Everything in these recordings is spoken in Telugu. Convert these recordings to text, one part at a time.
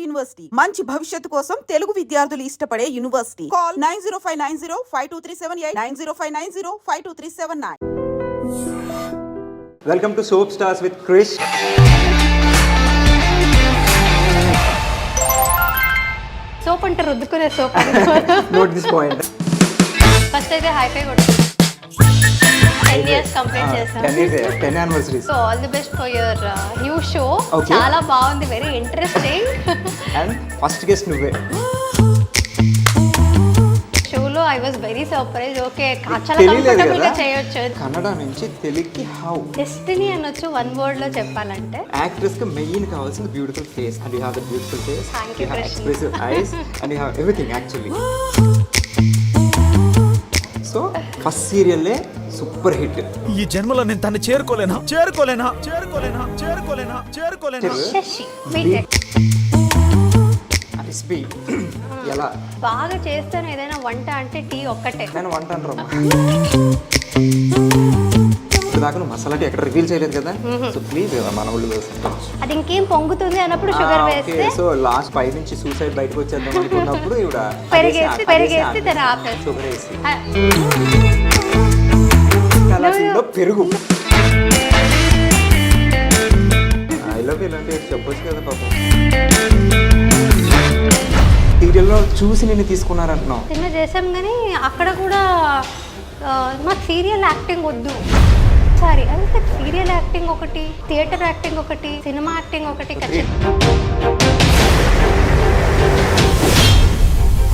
యూనివర్సిటీ మంచి భవిష్యత్తు కోసం తెలుగు విద్యార్థులు ఇష్టపడే university. Call 9059052378 9059052379. Welcome to soap stars with Krish. Soap అంటే రుద్దుకునే soap. Note this point. First అయితే హైఫై కొట్టు. 10 years కంప్లీట్ చేసాం. 10 anniversaries. So all the best for your new show. Okay. చాలా బాగుంది, very interesting. And first guest నువ్వే. షోలో I was very surprise. Okay, చాలా తెలియలేదు కంఫర్టబుల్ గా కదా? చేయొచ్చు. కన్నడ నుంచి తెలుగుకి హౌ. డెస్టినీ అనొచ్చు వన్ వర్డ్ లో చెప్పాలంటే. యాక్ట్రెస్ కి మెయిన్ కావాల్సింది beautiful face, and you have the beautiful face, Thank you, you have Krishna. Expressive eyes, and you have everything actually. So first సీరియల్లే సూపర్ హిట్. ఈ జన్మలో నేను తను చేరుకోలేనా. శశి బీటెక్ రెసిపీ ఎలా బాగా చేస్తాను. ఏదైనా వంట అంటే టీ ఒక్కటే. నేను వంట అంటారు దాకా నువ్వు మసాలా టీ ఎక్కడ రివీల్ చేయలేదు కదా, సో ప్లీజ్ మన వాళ్ళు అది ఇంకేం పొంగుతుంది అన్నప్పుడు షుగర్ వేస్తే. సో లాస్ట్ 5 నుంచి సూసైడ్ బయటకు వచ్చేద్దాం అనుకున్నప్పుడు ఇవిడ పెరిగేసి దాన్ని ఆపేసి. షుగర్ వేసి కలాసిందో పెరుగు. ఐ లవ్ ఇలాంటి చెప్పొచ్చు కదా పాపం. సీరియల్లో చూసి నిన్ను తీసుకున్నారంటున్నావు. చిన్న చేసాం కానీ అక్కడ కూడా మాకు సీరియల్ యాక్టింగ్ వద్దు. సారీ, అంటే సీరియల్ యాక్టింగ్ ఒకటి, థియేటర్ యాక్టింగ్ ఒకటి, సినిమా యాక్టింగ్ ఒకటి.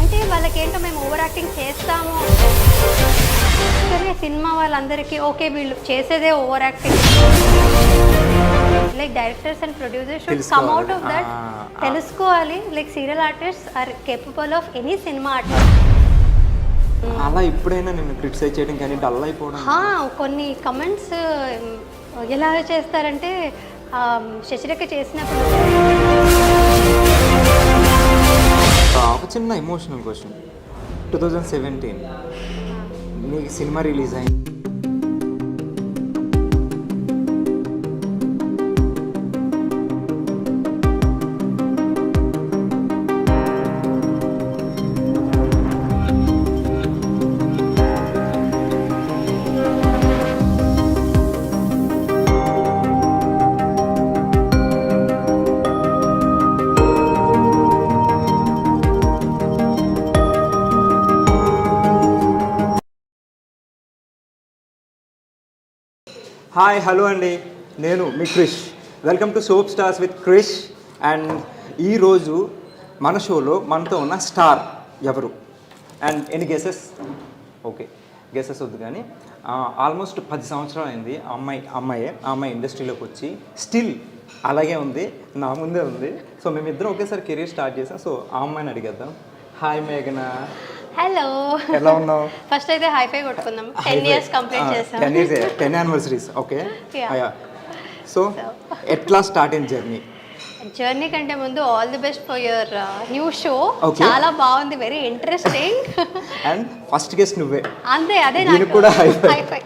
అంటే వాళ్ళకి ఏంటో మేము ఓవర్ యాక్టింగ్ చేస్తాము, కానీ సినిమా వాళ్ళందరికీ ఓకే వీళ్ళు చేసేదే over acting. Like directors and producers should come out of that. తెలుసుకోవాలి, like serial artist are capable of any cinema artist. అలా ఎప్పుడైనా నేను క్రిటిసైజ్ చేయడం కానీ డల్ అయిపోవడం. కొన్ని కమెంట్స్ ఎలా చేస్తారంటే శశిరేఖ చేసినప్పుడు. ఒక చిన్న ఎమోషనల్ క్వశ్చన్. 2017 నీకు సినిమా రిలీజ్ అయింది. హాయ్ హలో అండి, నేను మీ Krish. Welcome to soap stars with Krish. And ఈరోజు మన షోలో మనతో ఉన్న స్టార్ ఎవరు? అండ్ ఎన్ని గెసెస్? ఓకే, గెసెస్ వద్దు కానీ ఆల్మోస్ట్ 10 సంవత్సరాలు అయింది ఆ అమ్మాయి ఇండస్ట్రీలోకి వచ్చి స్టిల్ అలాగే ఉంది, నా ముందే ఉంది. సో మేమిద్దరం ఒకేసారి కెరీర్ స్టార్ట్ చేసాం. సో ఆ అమ్మాయిని అడిగేద్దాం. హాయ్ మేఘనా, హలో. ఎలా ఉన్నావు? ఫస్ట్ అయితే హైఫై కొట్టుకుందాం. 10 years కంప్లీట్ చేసాం. 10 anniversaries. ఓకే. Yeah. సో ఎట్లా స్టార్ట్ అయిన జర్నీ కంటే ముందు all the best for your new show. Okay. చాలా బాగుంది, very interesting. And first guest నువ్వే. అంతే, అదే దీనికి కూడా high హైఫై.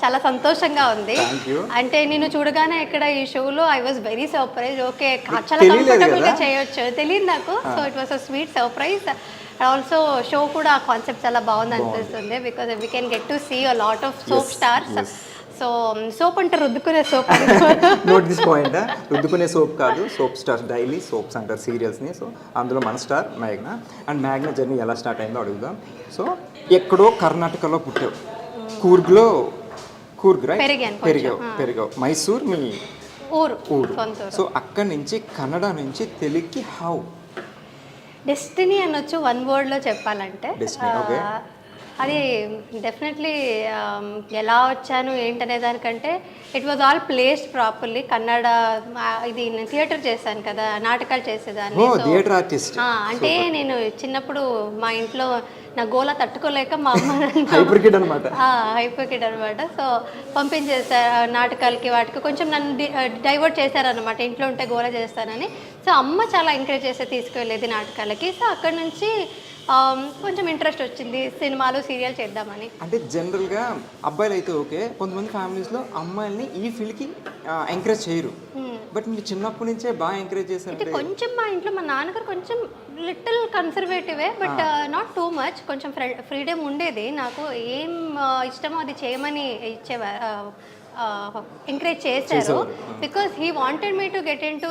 చాలా సంతోషంగా ఉంది. Thank you. అంటే నేను చూడగానే ఇక్కడ ఈ షోలో I was very surprise. Okay, చాలా తెలియలేదు కంఫర్టబుల్ గా కదా? చేయొచ్చు, తెలియదు నాకు. So it was a sweet surprise. Also show కూడా కాన్సెప్ట్ చాలా బాగుంది అనిపిస్తుంది, because we can get to see a lot of soap stars. So soap అంటే రుద్దుకునే సోప్. Note this point. రుద్దుకునే సోప్ కాదు, సోప్ స్టార్స్, డైలీ సోప్స్ అంటారు సీరియల్స్ని. సో అందులో మన స్టార్ మేఘ్నా. అండ్ మేఘ్నా జర్నీ ఎలా స్టార్ట్ అయిందో అడుగుదాం. సో ఎక్కడో కర్ణాటకలో పుట్టావు, కూర్గ్ రైట్? పెరిగావు. మైసూర్ మీ ఊరు. సో అక్కడి నుంచి కన్నడ నుంచి తెలుగుకి హౌ? డెస్టినీ అనొచ్చు వన్ వర్డ్ లో చెప్పాలంటే. Destiny, okay. అది డెఫినెట్లీ ఎలా వచ్చాను ఏంటనే దానికంటే it was all placed properly. Kannada ఇది నేను థియేటర్ చేశాను కదా, నాటకాలు చేసేదాన్ని. Theatre artist. అంటే నేను చిన్నప్పుడు మా ఇంట్లో నా గోల తట్టుకోలేక మా అమ్మ హైపర్ కిడ్ అనమాట. సో పంపించేసారు నాటకాలకి, వాటికి కొంచెం నన్ను డైవర్ట్ చేశారనమాట. ఇంట్లో ఉంటే గోల చేస్తానని. సో అమ్మ చాలా ఎంకరేజ్ చేస్తే తీసుకువెళ్ళేది నాటకాలకి. సో అక్కడ నుంచి కొంచెం ఇంట్రెస్ట్ వచ్చింది సినిమాలు సీరియల్ చేద్దామని. అంటే జనరల్గా అబ్బాయిలు అయితే ఓకే, కొంతమంది ఫ్యామిలీస్లో అమ్మాయిల్ని ఈ ఫీల్డ్కి ఎంకరేజ్ చేయరు. బట్ మీరు చిన్నప్పటి నుంచే బాగా ఎంకరేజ్ అయితే చేశారంటే కొంచెం మా ఇంట్లో మా నాన్నగారు కొంచెం లిటిల్ కన్సర్వేటివే, బట్ నాట్ టూ మచ్. కొంచెం ఫ్రీడమ్ ఉండేది నాకు, ఏం ఇష్టమో అది చేయమని ఇచ్చేవారు, ఎంకరేజ్ చేశారు. Because he wanted me to get into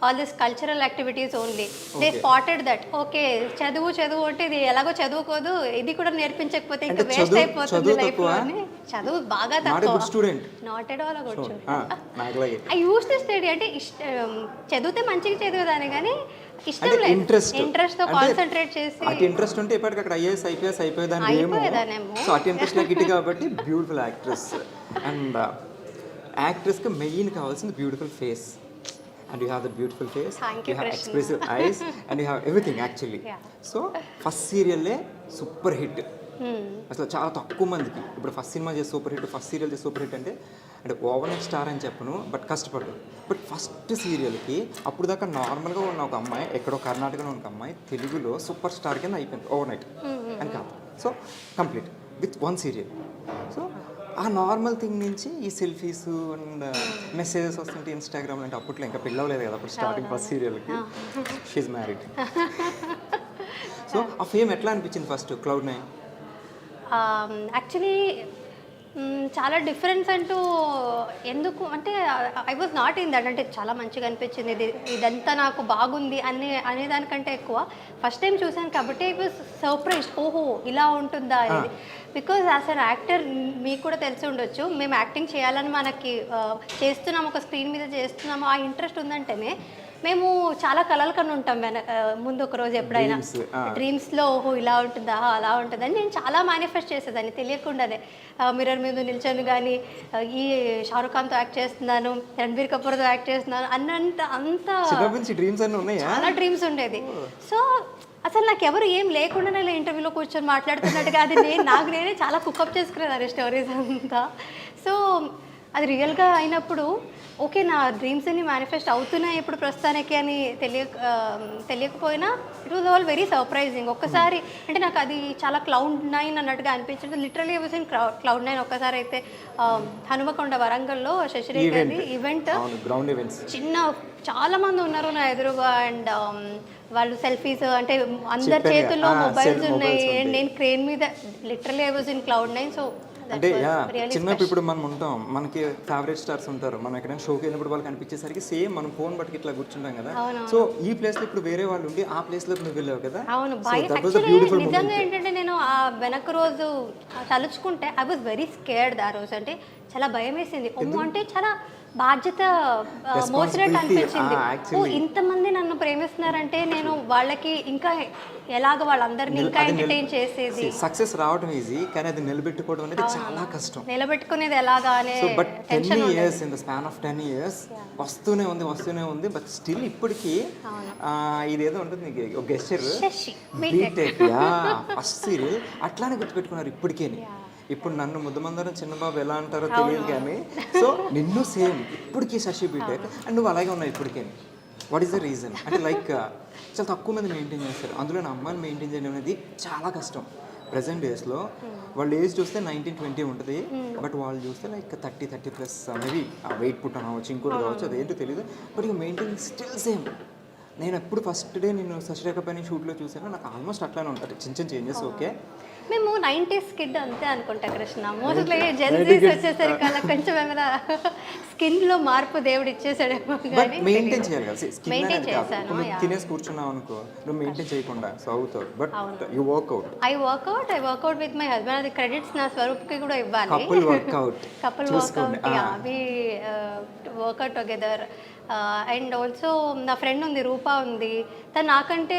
all this cultural activities only. They spotted that okay చదువు అంటే ఇది ఎలాగో చదువుకోదు, ఇది కూడా నేర్పించకపోతే ఇంకా వేస్ట్ అయిపోతుంది లైఫ్ అని. చదువు బాగా తక్కువ, not at all a good student. I use to study, అంటే చదివితే మంచిగా చదివేదాన్ని కానీ ఇష్టం లేదు, ఇంట్రెస్ట్ తో కాన్సన్ట్రేట్ చేసి. అటు ఇంట్రెస్ట్ ఉంటే ఇప్పటికి అక్కడ ఐఏఎస్ ఐపీఎస్ అయిపోయేదాన్ని. సో అటు ఇంట్రెస్ట్ నాకు ఇటు కాబట్టి బ్యూటిఫుల్ యాక్ట్రెస్. అండ్ యాక్ట్రెస్కి మెయిన్ కావాల్సింది beautiful face. And you have the beautiful face, you have expressive eyes, and you have everything actually. So first సీరియల్లే సూపర్ హిట్. అసలు చాలా తక్కువ మందికి ఇప్పుడు ఫస్ట్ సినిమా చేసి సూపర్ హిట్, ఫస్ట్ సీరియల్ చేసి సూపర్ హిట్ అంటే ఓవర్ నైట్ స్టార్ అని చెప్పను, బట్ కష్టపడ్డు. బట్ ఫస్ట్ సీరియల్కి అప్పుడు దాకా నార్మల్గా ఉన్న ఒక అమ్మాయి, ఎక్కడో కర్ణాటకలో ఉన్న ఒక అమ్మాయి తెలుగులో సూపర్ స్టార్ కింద అయిపోయింది ఓవర్ నైట్ అని కాదు. So complete with one serial. So ఆ నార్మల్ థింగ్ నుంచి ఈ సెల్ఫీస్ అండ్ మెసేజెస్ వస్తుంటే ఇన్స్టాగ్రామ్ అంటే అప్పట్లో ఇంకా పిల్లవలేదు కదా అప్పుడు స్టార్టింగ్ ఫస్ట్ సీరియల్కి. She married. సో ఆ ఫేమ్ ఎట్లా అనిపించింది ఫస్ట్ Cloud9? యాక్చువల్లీ చాలా డిఫరెన్స్ అంటూ ఎందుకు అంటే I was not in that, అంటే చాలా మంచిగా అనిపించింది, ఇదంతా నాకు బాగుంది అనేదానికంటే ఎక్కువ ఫస్ట్ టైం చూసాను కాబట్టి ఐ వాజ్ సర్ప్రైజ్డ్, ఓహో ఇలా ఉంటుందా అనేది. బికాజ్ యాజ్ అన్ యాక్టర్ మీకు కూడా తెలిసి ఉండొచ్చు, మేము యాక్టింగ్ చేయాలని మనకి చేస్తున్నాము, ఒక స్క్రీన్ మీద చేస్తున్నాము, ఆ ఇంట్రెస్ట్ ఉందంటేనే మేము చాలా కలలు కన్నా ఉంటాం ముందు ఒక రోజు ఎప్పుడైనా డ్రీమ్స్లో ఓహో ఇలా ఉంటుందా అలా ఉంటుందని నేను చాలా మేనిఫెస్ట్ చేసేదాన్ని తెలియకుండానే. మిర్రర్ మీద నిల్చొని కానీ ఈ షారుఖ్ ఖాన్తో యాక్ట్ చేస్తున్నాను, రణబీర్ కపూర్తో యాక్ట్ చేస్తున్నాను అంత చాలా డ్రీమ్స్ ఉండేది. సో అసలు నాకు ఎవరు ఏం లేకుండానే ఇంటర్వ్యూలో కూర్చొని మాట్లాడుతున్నట్టుగా అది నాకు నేనే చాలా కుకప్ చేసుకునేదాన్ని స్టోరీస్ అంతా. సో అది రియల్గా అయినప్పుడు ఓకే నా డ్రీమ్స్ అన్ని మేనిఫెస్ట్ అవుతున్నాయి ఇప్పుడు ప్రస్తుతానికి అని తెలియకపోయినా it was all very surprising. ఒక్కసారి అంటే నాకు అది చాలా Cloud9 అన్నట్టుగా అనిపించింది. Literally was in Cloud9. ఒక్కసారి అయితే హనుమకొండ వరంగల్లో శశిరేఖ గారి ఈవెంట్, చిన్న చాలా మంది ఉన్నారు నా ఎదురుగా, అండ్ వాళ్ళు సెల్ఫీస్ అంటే అందరి చేతుల్లో మొబైల్స్ ఉన్నాయి, అండ్ నేను క్రేన్ మీద literally I was in Cloud9. So అంటే చిన్నప్పుడు ఇప్పుడు మనం ఉంటాం, మనకి ఫేవరెట్ స్టార్స్ ఉంటారు, మనం ఎక్కడైనా షోకి వెళ్ళినప్పుడు వాళ్ళకి అనిపించేసరికి సేమ్ మనం ఫోన్ బట్టి ఇట్లా కూర్చుంటాం కదా. సో ఈ ప్లేస్లో ఇప్పుడు వేరే వాళ్ళు ఉండి ఆ ప్లేస్లో నువ్వు వెళ్ళావు కదా. అవును, నిజంగా ఏంటంటే నేను ఆ వెనక రోజు తలుచుకుంటే ఐ వాజ్ వెరీ స్కేర్డ్. ఆ రోజు అంటే చాలా భయం వేసింది, అంటే చాలా బాధ్యత మోసినట్టు అనిపించింది. ఓ ఇంతమంది నన్ను ప్రేమిస్తున్నారంటే నేను వాళ్ళకి ఇంకా ఎలాగ వాళ్ళందరినీ ఇంకా ఎంటర్టైన్ చేసేది. సక్సెస్ రావడం ఈజీ, కానీ అది నిలబెట్టుకోవడం అనేది చాలా కష్టం. నిలబెట్టుకునేది ఎలాగా అనే but 10 years in the span of 10 years వస్తూనే ఉంది. బట్ స్టిల్ ఇప్పటికీ ఇదేదో ఉంటుంది ఒక గెస్చర్ బీటెక్ ఫస్ట్ సీరియల్ అట్లానే గుర్తుపెట్టుకున్నారు ఇప్పటికే. ఇప్పుడు నన్ను ముద్దమందరం చిన్నబాబు ఎలా అంటారో తెలియదు కానీ సో నిన్ను సేమ్ ఇప్పటికీ శశి బీటెక్ అండ్ నువ్వు అలాగే ఉన్నావు ఇప్పటికే. What is the reason? అంటే లైక్ చాలా తక్కువ మంది మెయింటైన్ చేస్తారు, అందులో నా అమ్మాయిని మెయింటైన్ చేయడం అనేది చాలా కష్టం. ప్రజెంట్ డేస్లో వాళ్ళ ఏజ్ చూస్తే 19-20 ఉంటుంది, బట్ వాళ్ళు చూస్తే లైక్ 30+ మేబీ వెయిట్ పుట్ అవ్వచ్చు, ఇంకోటి కావచ్చు, అదేంటో తెలియదు. బట్ ఇక మెయింటైన్ స్టిల్ సేమ్. నేను ఎప్పుడు ఫస్ట్ డే నేను శశిరేఖ పైన షూట్లో చూసాను, నాకు ఆల్మోస్ట్ అట్లానే ఉంటుంది, చిన్న చేంజెస్. ఓకే మేము 90s కిడ్ అంతే అనుకుంటా కృష్ణ. మోస్ట్లీ జెన్జీస్ వచ్చేసరికి అలా కొంచెం ఏమైనా స్కిన్లో మార్పు దేవుడు ఇచ్చేసాడేమో. మెయింటైన్ చేయాలి కదా, మెయింటైన్ చేశాను. తినేసి కూర్చున్నావు అనుకో, నువ్వు మెయింటైన్ చేయకుండా సో అవుతావు. But you workout. I workout with my husband. అది క్రెడిట్స్ నా స్వరూప్కి కూడా ఇవ్వాలి. Couple workout we workout together. And also నా ఫ్రెండ్ ఉంది, రూపా ఉంది, తను నాకంటే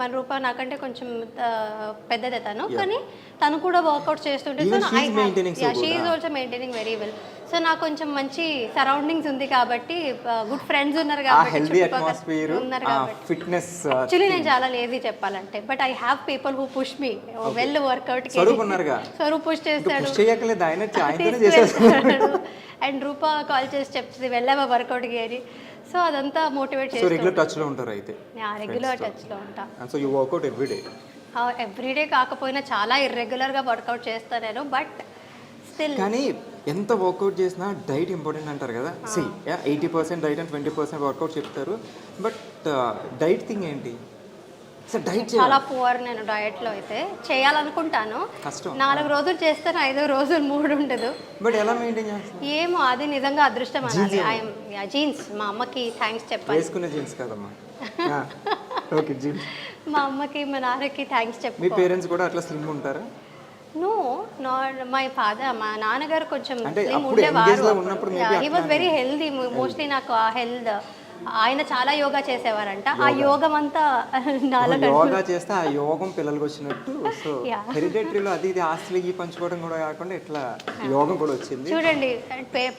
మన రూపా నాకంటే కొంచెం పెద్దదే తను, కానీ తను కూడా వర్కౌట్ చేస్తుంటే she is also maintaining very well. So నాకు కొంచెం మంచి సరౌండింగ్స్ ఉంది కాబట్టి, గుడ్ ఫ్రెండ్స్ ఉన్నారు కాబట్టి, యాక్చువల్లీ నేను చాలా లేజీ చెప్పాలంటే, but I have people who push me well workout. Swaroop push చేస్తాడు అండ్ రూపా కాల్ చేసి చెప్తుంది వెళ్ళావా వర్కౌట్కి అని. సో అదంతా మోటివేట్ సో చేస్తూ రెగ్యులర్ టచ్లో ఉంటారు అయితే. రెగ్యులర్ టచ్లో ఉంటా. And so you workout everyday. Everyday కాకపోయినా చాలా ఇర్రెగ్యులర్గా వర్కౌట్ చేస్తాను నేను, బట్ స్టిల్. కానీ ఎంత వర్కౌట్ చేసినా డైట్ ఇంపార్టెంట్ అంటారు కదా. 80% డైట్ అండ్ 20% వర్కౌట్ చెప్తారు. బట్ డైట్ థింగ్ ఏంటి? సార్ డైట్ చాలా పువర్ నేను డయట్లో అయితే చేయాలనుకుంటాను. కష్టం. 4 రోజులు చేస్తాను, 5 రోజులు మూడు ఉండదు. బట్ ఎలా మెయింటైన్ చేస్తారు? ఏమో అది నిజంగా అదృష్టం అనాలి. జీన్స్ మా అమ్మకి థ్యాంక్స్ చెప్పాలి. వేసుకునే జీన్స్ కదమ్మా. Okay jeans. మా అమ్మకి మా నాన్నకి థ్యాంక్స్ మీ చెప్పు. పేరెంట్స్ కూడా అట్లా స్లిమ్ ఉంటారా? నో మై ఫాదర్, మా నాన్నగారు కొంచెం అంటే స్లిమ్ అప్పుడు ఉండేవారు. యంగ్ ఏజ్లో ఉన్నప్పుడు maybe he was very healthy. Mostly నాకు ఆ హెల్త్, ఆయన చాలా యోగా చేసేవారంట. ఆ యోగం అంతా నాలో యోగా చేస్తే ఆ యోగం పిల్లలకి వచ్చినట్టు. So Yeah. హెరిడేటరీలో అది ఇది ఆస్తులకి పంచుకోవడం కూడా కాకుండా ఇట్లా యోగం కూడా వచ్చింది. చూడండి,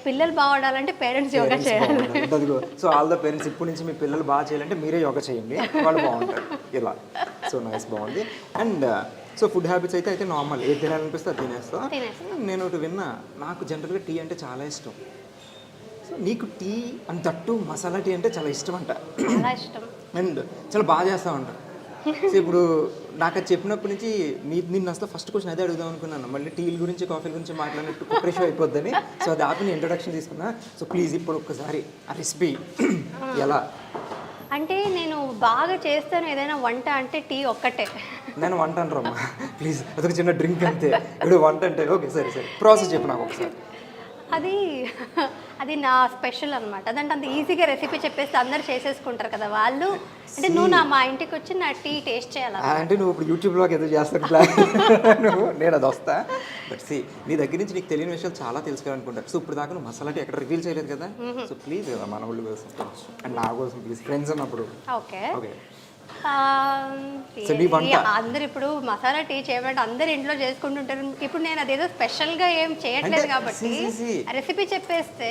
పిల్లలు బాగుండాలంటే పేరెంట్స్ యోగా చేయాలి. అదిగో. సో ఆల్ ద పేరెంట్స్ ఇప్పటి నుంచి మీ పిల్లలు బాగా చేయాలంటే మీరే యోగా చేయండి, వాళ్ళు బాగుంటారు ఇలా. సో నైస్, బాగుంది. అండ్ సో ఫుడ్ హ్యాబిట్స్ అయితే నార్మల్, ఏది తినాలనిపిస్తే అది తినేస్తా. నేను ఒకటి విన్నా, నాకు జనరల్గా టీ అంటే చాలా ఇష్టం. సో నీకు టీ అండ్ తట్టు మసాలా టీ అంటే చాలా ఇష్టం అంట. చాలా ఇష్టం. అండ్ చాలా బాగా చేస్తామంట. సో ఇప్పుడు నాకు అది చెప్పినప్పటి నుంచి నిన్ను అసలు ఫస్ట్ క్వశ్చన్ అదే అడుగుదాం అనుకున్నాను. మళ్ళీ టీల గురించి కాఫీల గురించి మాట్లాడినట్టు కుట్రేష్ అయిపోద్దని. సో అది ఆపి నేను ఇంట్రొడక్షన్ తీసుకున్నా. సో ప్లీజ్ ఇప్పుడు ఒక్కసారి ఆ రెసిపీ ఎలా? అంటే నేను బాగా చేస్తాను ఏదైనా వంట అంటే టీ ఒక్కటే. నేను వంట అంటారమ్మా ప్లీజ్, అదొక చిన్న డ్రింక్ అంతే. ఇప్పుడు వంట అంటే ఓకే సరే ప్రాసెస్ చెప్పు నాకు ఒకసారి. అది నా స్పెషల్ అనమాట. అదంటే అంత ఈజీగా రెసిపీ చెప్పేస్తే అందరు చేసేసుకుంటారు కదా వాళ్ళు. అంటే నువ్వు మా ఇంటికి వచ్చి నా టీ టేస్ట్ చేయాలి. అంటే నువ్వు ఇప్పుడు యూట్యూబ్లో ఏదో చేస్తాను నేను అది వస్తా. బట్ సి, నీ దగ్గర నుంచి నీకు తెలియని విషయాలు చాలా తెలుసుకోవాలనుకుంటారు. సో ఇప్పుడు దాకా నువ్వు మసాలా టీ ఎక్కడ రివీల్ చేయలేదు కదా. సో ప్లీజ్ కదా మన వాళ్ళు కోసం అండ్ నా కోసం ప్లీజ్, ఫ్రెండ్స్ అన్నప్పుడు. Okay okay. అందరు ఇప్పుడు మసాలా టీ చేయమంటే అందరు ఇంట్లో చేసుకుంటుంటారు. ఇప్పుడు నేను అదేదో స్పెషల్ గా ఏం చేయట్లేదు కాబట్టి రెసిపీ చెప్పేస్తే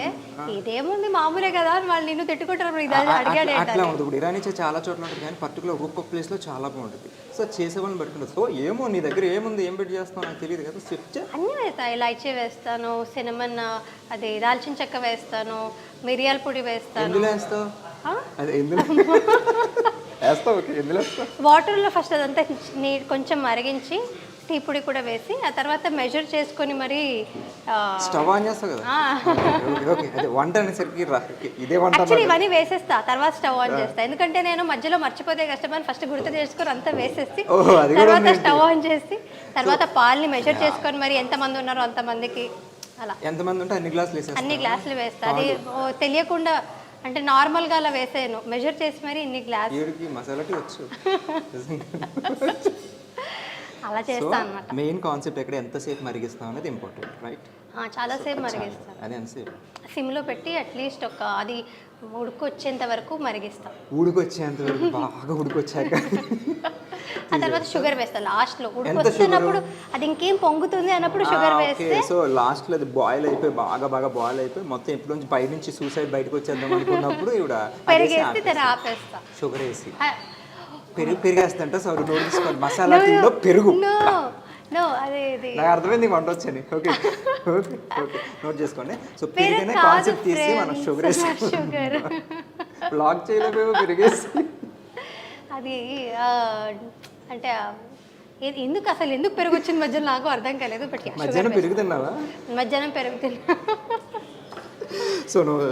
ఇదేముంది మామూలే కదా అని వాళ్ళు నిన్ను తిట్టుకుంటారు. అడిగాడు అట్లా ఉంటుంది. ఇప్పుడు ఇరానీ చాలా చోట్ల ఉంటుంది, కానీ పర్టికులర్ ఒక్కొక్క ప్లేస్ లో చాలా బాగుంటుంది. సో చేసే వాళ్ళని పెట్టుకుంటుంది. సో ఏమో నీ దగ్గర ఏముంది, ఏం పెట్టి చేస్తావు నాకు తెలియదు కదా. చెప్తే అన్నీ వేస్తాను. ఇలాచీ వేస్తాను, సినమన్, అది దాల్చిన చెక్క వేస్తాను, మిరియాల పొడి వేస్తాను. ఎందులో వేస్తావు? అదే ఎందులో వేస్తావు? ఓకే, ఎందులో వేస్తావు? వాటర్లో ఫస్ట్ అదంతా కొంచెం మరిగించి టీ పొడి కూడా వేసి ఆ తర్వాత మెజర్ చేసుకొని మరి స్టవ్ ఆన్ చేస్తావు కదా. ఓకే, అదే వంట అనేసరికి ఇదే వంట. యాక్చువల్లీ ఇవన్నీ వేసేస్తా, తర్వాత స్టవ్ ఆన్ చేస్తా. ఎందుకంటే నేను మధ్యలో మర్చిపోతే కష్టమని ఫస్ట్ గుర్తు చేసుకొని అంతా వేసేసి తర్వాత స్టవ్ ఆన్ చేసి తర్వాత పాలని మెజర్ చేసుకొని మరి ఎంతమంది ఉన్నారో అంతమందికి అలా. ఎంతమంది ఉంటే అన్ని గ్లాసులు వేస్తా. అన్ని గ్లాసులు వేస్తా. అది తెలియకుండా అంటే నార్మల్గా అలా వేసాను, మెజర్ చేసి మరి ఇన్ని గ్లాస్. మసాలా టీ వచ్చు అలా చేస్తా అన్నమాట. మెయిన్ కాన్సెప్ట్ ఎక్కడ ఎంతసేపు మరిగిస్తాం అనేది ఇంపార్టెంట్, రైట్? చాలాసేపు మరిగిస్తాను. అది ఎంతసేపు? సిమ్లో పెట్టి అట్లీస్ట్ అది ఉడుకొచ్చేంత వరకు మరిగిస్తాం. ఉడికొచ్చేంత వరకు బాగా ఉడికొచ్చాక ఆ తర్వాత షుగర్ వేస్తాను లాస్ట్లో. ఉడికొస్తున్నప్పుడు అది ఇంకేం పొంగుతుంది అన్నప్పుడు షుగర్ వేస్తే. సో లాస్ట్లో అది బాయిల్ అయిపోయి బాగా బాయిల్ అయిపోయి మొత్తం ఎప్పుడు నుంచి బయట నుంచి సూసైడ్ బయటకు వచ్చేద్దాం అనుకున్నప్పుడు ఇవిడ పెరిగేసి దాన్ని ఆపేస్తా. షుగర్ వేసి పెరిగేస్తంట. సో నోట్ తీసుకోండి, మసాలా టీలో పెరుగు. నాకు అర్థమైంది, వంట వచ్చని. ఓకే ఓకే ఓకే, నోట్ చేసుకోండి. సో పెరిగిన కాన్సెప్ట్ తీసి మనం షుగర్ వేసి బ్లాక్ చేయలేమేమో పెరిగేసి. అది అంటే ఎందుకు పెరుగు వచ్చింది మధ్యలో నాకు అర్థం కాలేదు. బట్ మధ్యాహ్నం పెరుగుతున్నావా? మధ్యాహ్నం పెరుగుతున్నా.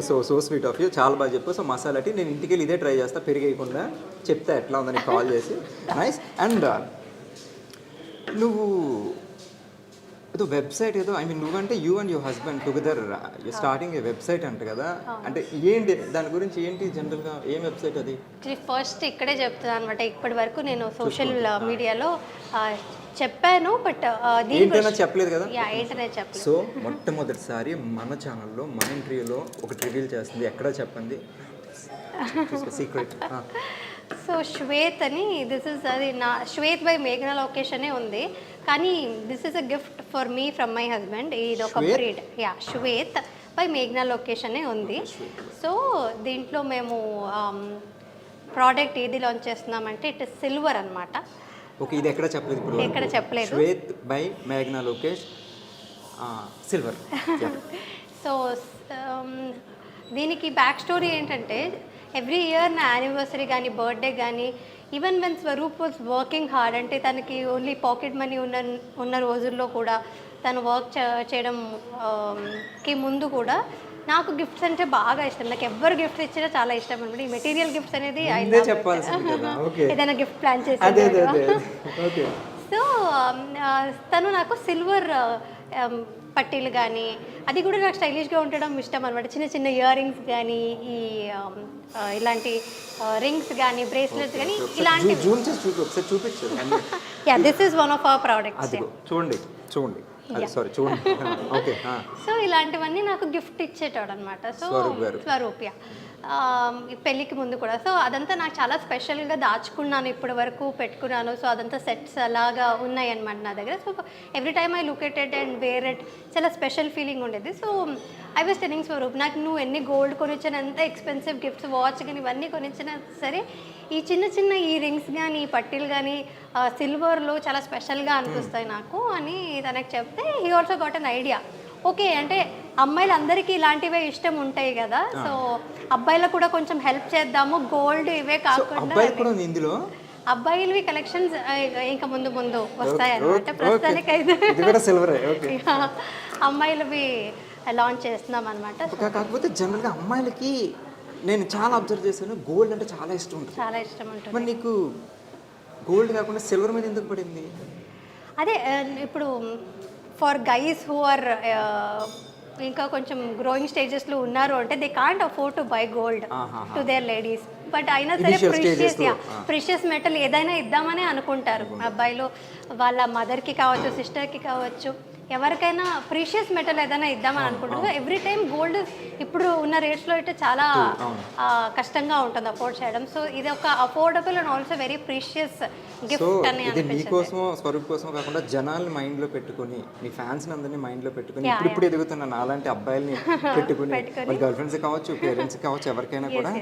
సో స్వీట్ ఆఫ్ యూ, చాలా బాగా చెప్పు. సో మసాలా టీ నేను ఇంటికి వెళ్ళి ఇదే ట్రై చేస్తా, పెరిగేయకుండా చెప్తా ఎట్లా ఉందని కాల్ చేసి. నైస్. అండ్ నువ్వు ఏదో వెబ్సైట్ ఏదో, ఐ మీన్ నువ్వంటే you and your husband together starting A website అంట కదా. అంటే ఏంటి దాని గురించి, ఏంటి జనరల్గా ఏం వెబ్సైట్ అది? ఫస్ట్ ఇక్కడే చెప్తాను అనమాట. ఇప్పటి వరకు నేను సోషల్ మీడియాలో చెప్పాను, బట్ ఏంటైనా చెప్పలేదు కదా. ఏంటనే చెప్పలేదు. సో మొట్టమొదటిసారి మన ఛానల్లో మన ఇంటర్వ్యూలో ఒకటి రివీల్ చేస్తుంది, ఎక్కడ చెప్పండి, సీక్రెట్. సో శ్వేత్ అని, దిస్ ఇస్ అది నా శ్వేత్ బై మేఘనా లోకేష్ అనే ఉంది, కానీ this is a gift for me from my husband. ఇది ఒక బ్రీడ్. శ్వేత్ బై మేఘనా లోకేష్ అనే ఉంది. సో దీంట్లో మేము ప్రోడక్ట్ ఏది లాంచ్ చేస్తున్నామంటే ఇట్ ఇస్ సిల్వర్ అనమాట. ఓకే, ఇది ఎక్కడ చెప్పలేదు, ఇప్పుడు ఎక్కడ చెప్పలేదు. శ్వేత్ బై మేఘనా లోకేష్ సిల్వర్. సో దీనికి బ్యాక్ స్టోరీ ఏంటంటే ఎవ్రీ ఇయర్ నా యానివర్సరీ కానీ బర్త్డే కానీ even when Swaroop was working hard, అంటే తనకి ఓన్లీ పాకెట్ మనీ ఉన్న రోజుల్లో కూడా తను వర్క్ చేయడం కి ముందు కూడా నాకు గిఫ్ట్స్ అంటే బాగా ఇష్టం. నాకు ఎవరు గిఫ్ట్స్ ఇచ్చినా చాలా ఇష్టం అనమాట. ఈ మెటీరియల్ గిఫ్ట్స్ అనేది ఏదైనా గిఫ్ట్ ప్లాన్ చేసి సో తను నాకు సిల్వర్ పట్టీలు కానీ అది కూడా నాకు స్టైలిష్గా ఉండడం ఇష్టం అనమాట. చిన్న చిన్న ఇయర్ రింగ్స్ కానీ ఈ ఇలాంటి రింగ్స్ కానీ బ్రేస్లెట్స్ కానీ ఇలాంటి this is one of our products. చూడండి ఓకే. సో ఇలాంటివన్నీ నాకు గిఫ్ట్ ఇచ్చేటాడు అనమాట. సో స్వరూప్ ఈ పెళ్ళికి ముందు కూడా. సో అదంతా నాకు చాలా స్పెషల్గా దాచుకున్నాను, ఇప్పటి వరకు పెట్టుకున్నాను. సో అదంతా సెట్స్ అలాగా ఉన్నాయి అనమాట నా దగ్గర. So every time I look at it and wear it, చాలా స్పెషల్ ఫీలింగ్ ఉండేది. So I was telling Swaroop, నాకు నువ్వు ఎన్ని గోల్డ్ కొనిచ్చిన, ఎంత ఎక్స్పెన్సివ్ గిఫ్ట్స్, వాచ్ కానీ ఇవన్నీ కొనిచ్చినా సరే ఈ చిన్న చిన్న ఈ రింగ్స్ కానీ ఈ పట్టీలు కానీ సిల్వర్లో చాలా స్పెషల్గా అనిపిస్తాయి నాకు అని తనకు చెప్తే he also got an idea. Okay, అంటే అమ్మాయిలు అందరికీ ఇలాంటివే ఇష్టం ఉంటాయి కదా, సో అబ్బాయిలకు కూడా కొంచెం హెల్ప్ చేద్దాము, గోల్డ్ ఇవే కాకుండా అబ్బాయిలవి కలెక్షన్స్ ఇంకా ముందు ముందు వస్తాయి అన్నమాట. ప్రస్తుతానికి అయితే అమ్మాయిలవి లాంచ్ చేస్తున్నాం అనమాట. కాకపోతే జనరల్గా అమ్మాయిలకి నేను చాలా అబ్జర్వ్ చేశాను, గోల్డ్ అంటే చాలా ఇష్టం ఉంటుంది. చాలా ఇష్టం ఉంటుంది. మరి నీకు గోల్డ్ కాకుండా సిల్వర్ మీద ఎందుకు పడింది? అదే ఇప్పుడు ఫర్ గైస్ హూ ఆర్ ఇంకా కొంచెం గ్రోయింగ్ స్టేజెస్లో ఉన్నారు అంటే they can't afford to buy gold to their ladies. But అయినా సరే ప్రిషియస్ మెటల్ ఏదైనా ఇద్దామని అనుకుంటారు అబ్బాయిలు. వాళ్ళ మదర్కి కావచ్చు, సిస్టర్కి కావచ్చు, ఎవరికైనా ప్రీషియస్ మెటల్ ఏదైనా ఇద్దామని అనుకుంటారు. ఎవ్రీ టైం గోల్డ్ ఇప్పుడు ఉన్న రేట్స్లో అయితే చాలా కష్టంగా ఉంటుంది అఫోర్డ్ చేయడం. సో ఇది ఒక affordable and also very precious gift అని అనిపించింది. నీకోసం స్వరూప్ కోసం కాకుండా జనాల్ని మైండ్లో పెట్టుకుని, నీ ఫ్యాన్స్ అందరినీ మైండ్లో పెట్టుకుని ఇప్పుడు ఎదుగుతున్నాను అలాంటి అబ్బాయిల్ని పెట్టుకుని, గర్ల్ ఫ్రెండ్స్ కావచ్చు, పేరెంట్స్ కావచ్చు, ఎవరికైనా కూడా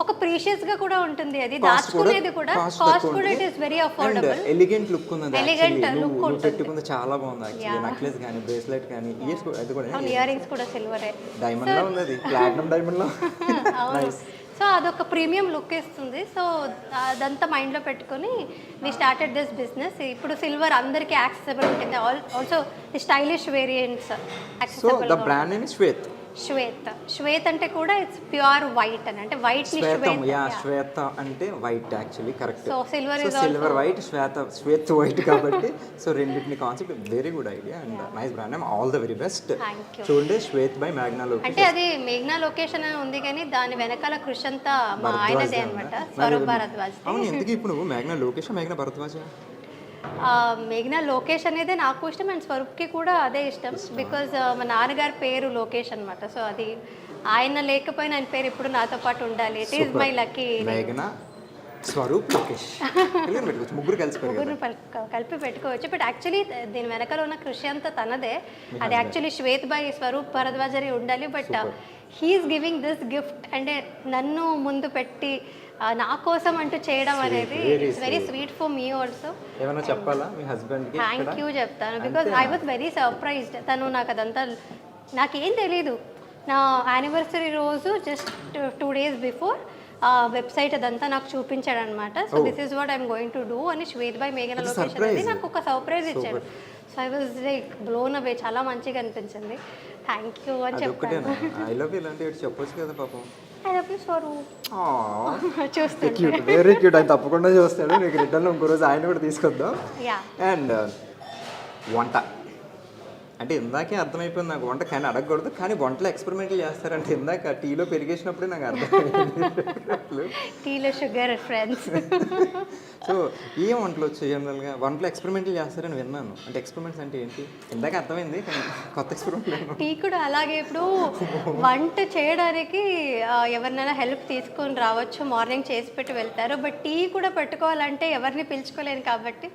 ఒక ప్రీషియస్ గా కూడా ఉంటుంది. అది దాచుకునేది కూడా కాస్ట్ కూడా it is very affordable. Elegant look ఉంది, ఎలిగెంట్ లుక్ ఉంటుంది. పెట్టుకుంది చాలా బాగుంది యాక్చువల్లీ. నెక్లెస్ గాని బ్రేస్లెట్ గాని ఇయర్స్ అది కూడా ఇయర్ రింగ్స్ కూడా సిల్వరే, డైమండ్ లో ఉంది, అది ప్లాటినం డైమండ్ లో. సో అదొక ప్రీమియం లుక్ ఇస్తుంది. సో అదంతా మైండ్లో పెట్టుకొని వి స్టార్టెడ్ దిస్ బిజినెస్. ఇప్పుడు సిల్వర్ అందరికీ యాక్సెసిబుల్ ఉంటుంది. Also the stylish variants accessible. So the brand name is Shwet అంటే కూడా ఇట్స్ ప్యూర్ వైట్ అని, అంటే వైట్ ని శ్వేత అంటే white actually correct. So silver white, Shweta white కాబట్టి సో రెండింటిని concept very good idea and nice brand name. All the very best. చూడండి, శ్వేత్ బై మేఘ్నా లొకేషన్. అంటే అది మేఘ్నా లొకేషన్ అని ఉంది కానీ దాని వెనకాల కృషి అంతా మా ఆయనదే అనమాట, స్వరూప్ భరద్వాజ్. అవును, ఎందుకు ఇప్పుడు మేఘ్నా లొకేషన్, మేఘ్నా భరద్వాజ్? మేఘ్నా లోకేష్ అనేది నాకు ఇష్టం అండ్ స్వరూప్కి కూడా అదే ఇష్టం. బికాజ్ మా నాన్నగారి పేరు లోకేష్ అనమాట. సో అది ఆయన లేకపోయినా ఆయన పేరు ఇప్పుడు నాతో పాటు ఉండాలి. It is my lucky. మేఘ్నా, స్వరూప్, లోకేష్ ముగ్గురు కలిపి పెట్టుకోవచ్చు. బట్ యాక్చువల్లీ దీని వెనకాల ఉన్న కృషి అంతా తనదే. అది యాక్చువల్లీ శ్వేత్ బై స్వరూప్ భరద్వాజ్ అని ఉండాలి. But he is giving this gift, అంటే నన్ను ముందు పెట్టి నా కోసం అంటూ చేయడం అనేది it's very sweet for me also. ఏమైనా చెప్పాలా మీ హస్బెండ్కి? థ్యాంక్ యూ చెప్తాను. Because I was very surprised. తను నాకు అదంతా నాకేం తెలీదు. నా యానివర్సరీ రోజు జస్ట్ 2 days బిఫోర్ వెబ్సైట్ అదంతా నాకు చూపించాడు అనమాట. So this is what I'm going to do అని శ్వేత్ బై మేఘనా లొకేషన్ అనేది నాకు ఒక సర్ప్రైజ్ ఇచ్చాడు. So I was like blown away. చాలా మంచిగా అనిపించింది. థ్యాంక్ యూ అని చెప్పాను. ఐ లవ్ యూ అంటే చెప్పొచ్చు కదా పాపం. I love you Swaroop. చూస్తాను, వెరీ క్యూట్. ఆయన తప్పకుండా చూస్తాడు. నీకు రిటర్న్ ఇంకో రోజు ఆయన కూడా తీసుకొద్దాం. అండ్ వంట అంటే ఇందాకే అర్థమైపోయింది నాకు, వంట కానీ అడగకూడదు, కానీ వంటలో ఎక్స్పెరిమెంట్లు చేస్తారంటే ఇందాక టీలో పెరిగేసినప్పుడే నాకు అర్థమైంది. టీలో షుగర్ ఫ్రెండ్స్. సో ఏం వంటలు వచ్చాయి జనరల్గా? వంటలో ఎక్స్పెరిమెంట్లు చేస్తారని విన్నాను. అంటే ఎక్స్పెరిమెంట్స్ అంటే ఏంటి ఇందాక అర్థమైంది, కానీ కొత్త ఎక్స్పెరిమెంట్లు. టీ కూడా అలాగే. ఇప్పుడు వంట చేయడానికి ఎవరినైనా హెల్ప్ తీసుకొని రావచ్చు, మార్నింగ్ చేసి పెట్టి వెళ్తారు. బట్ టీ కూడా పెట్టుకోవాలంటే ఎవరిని పిలుచుకోలేను కాబట్టి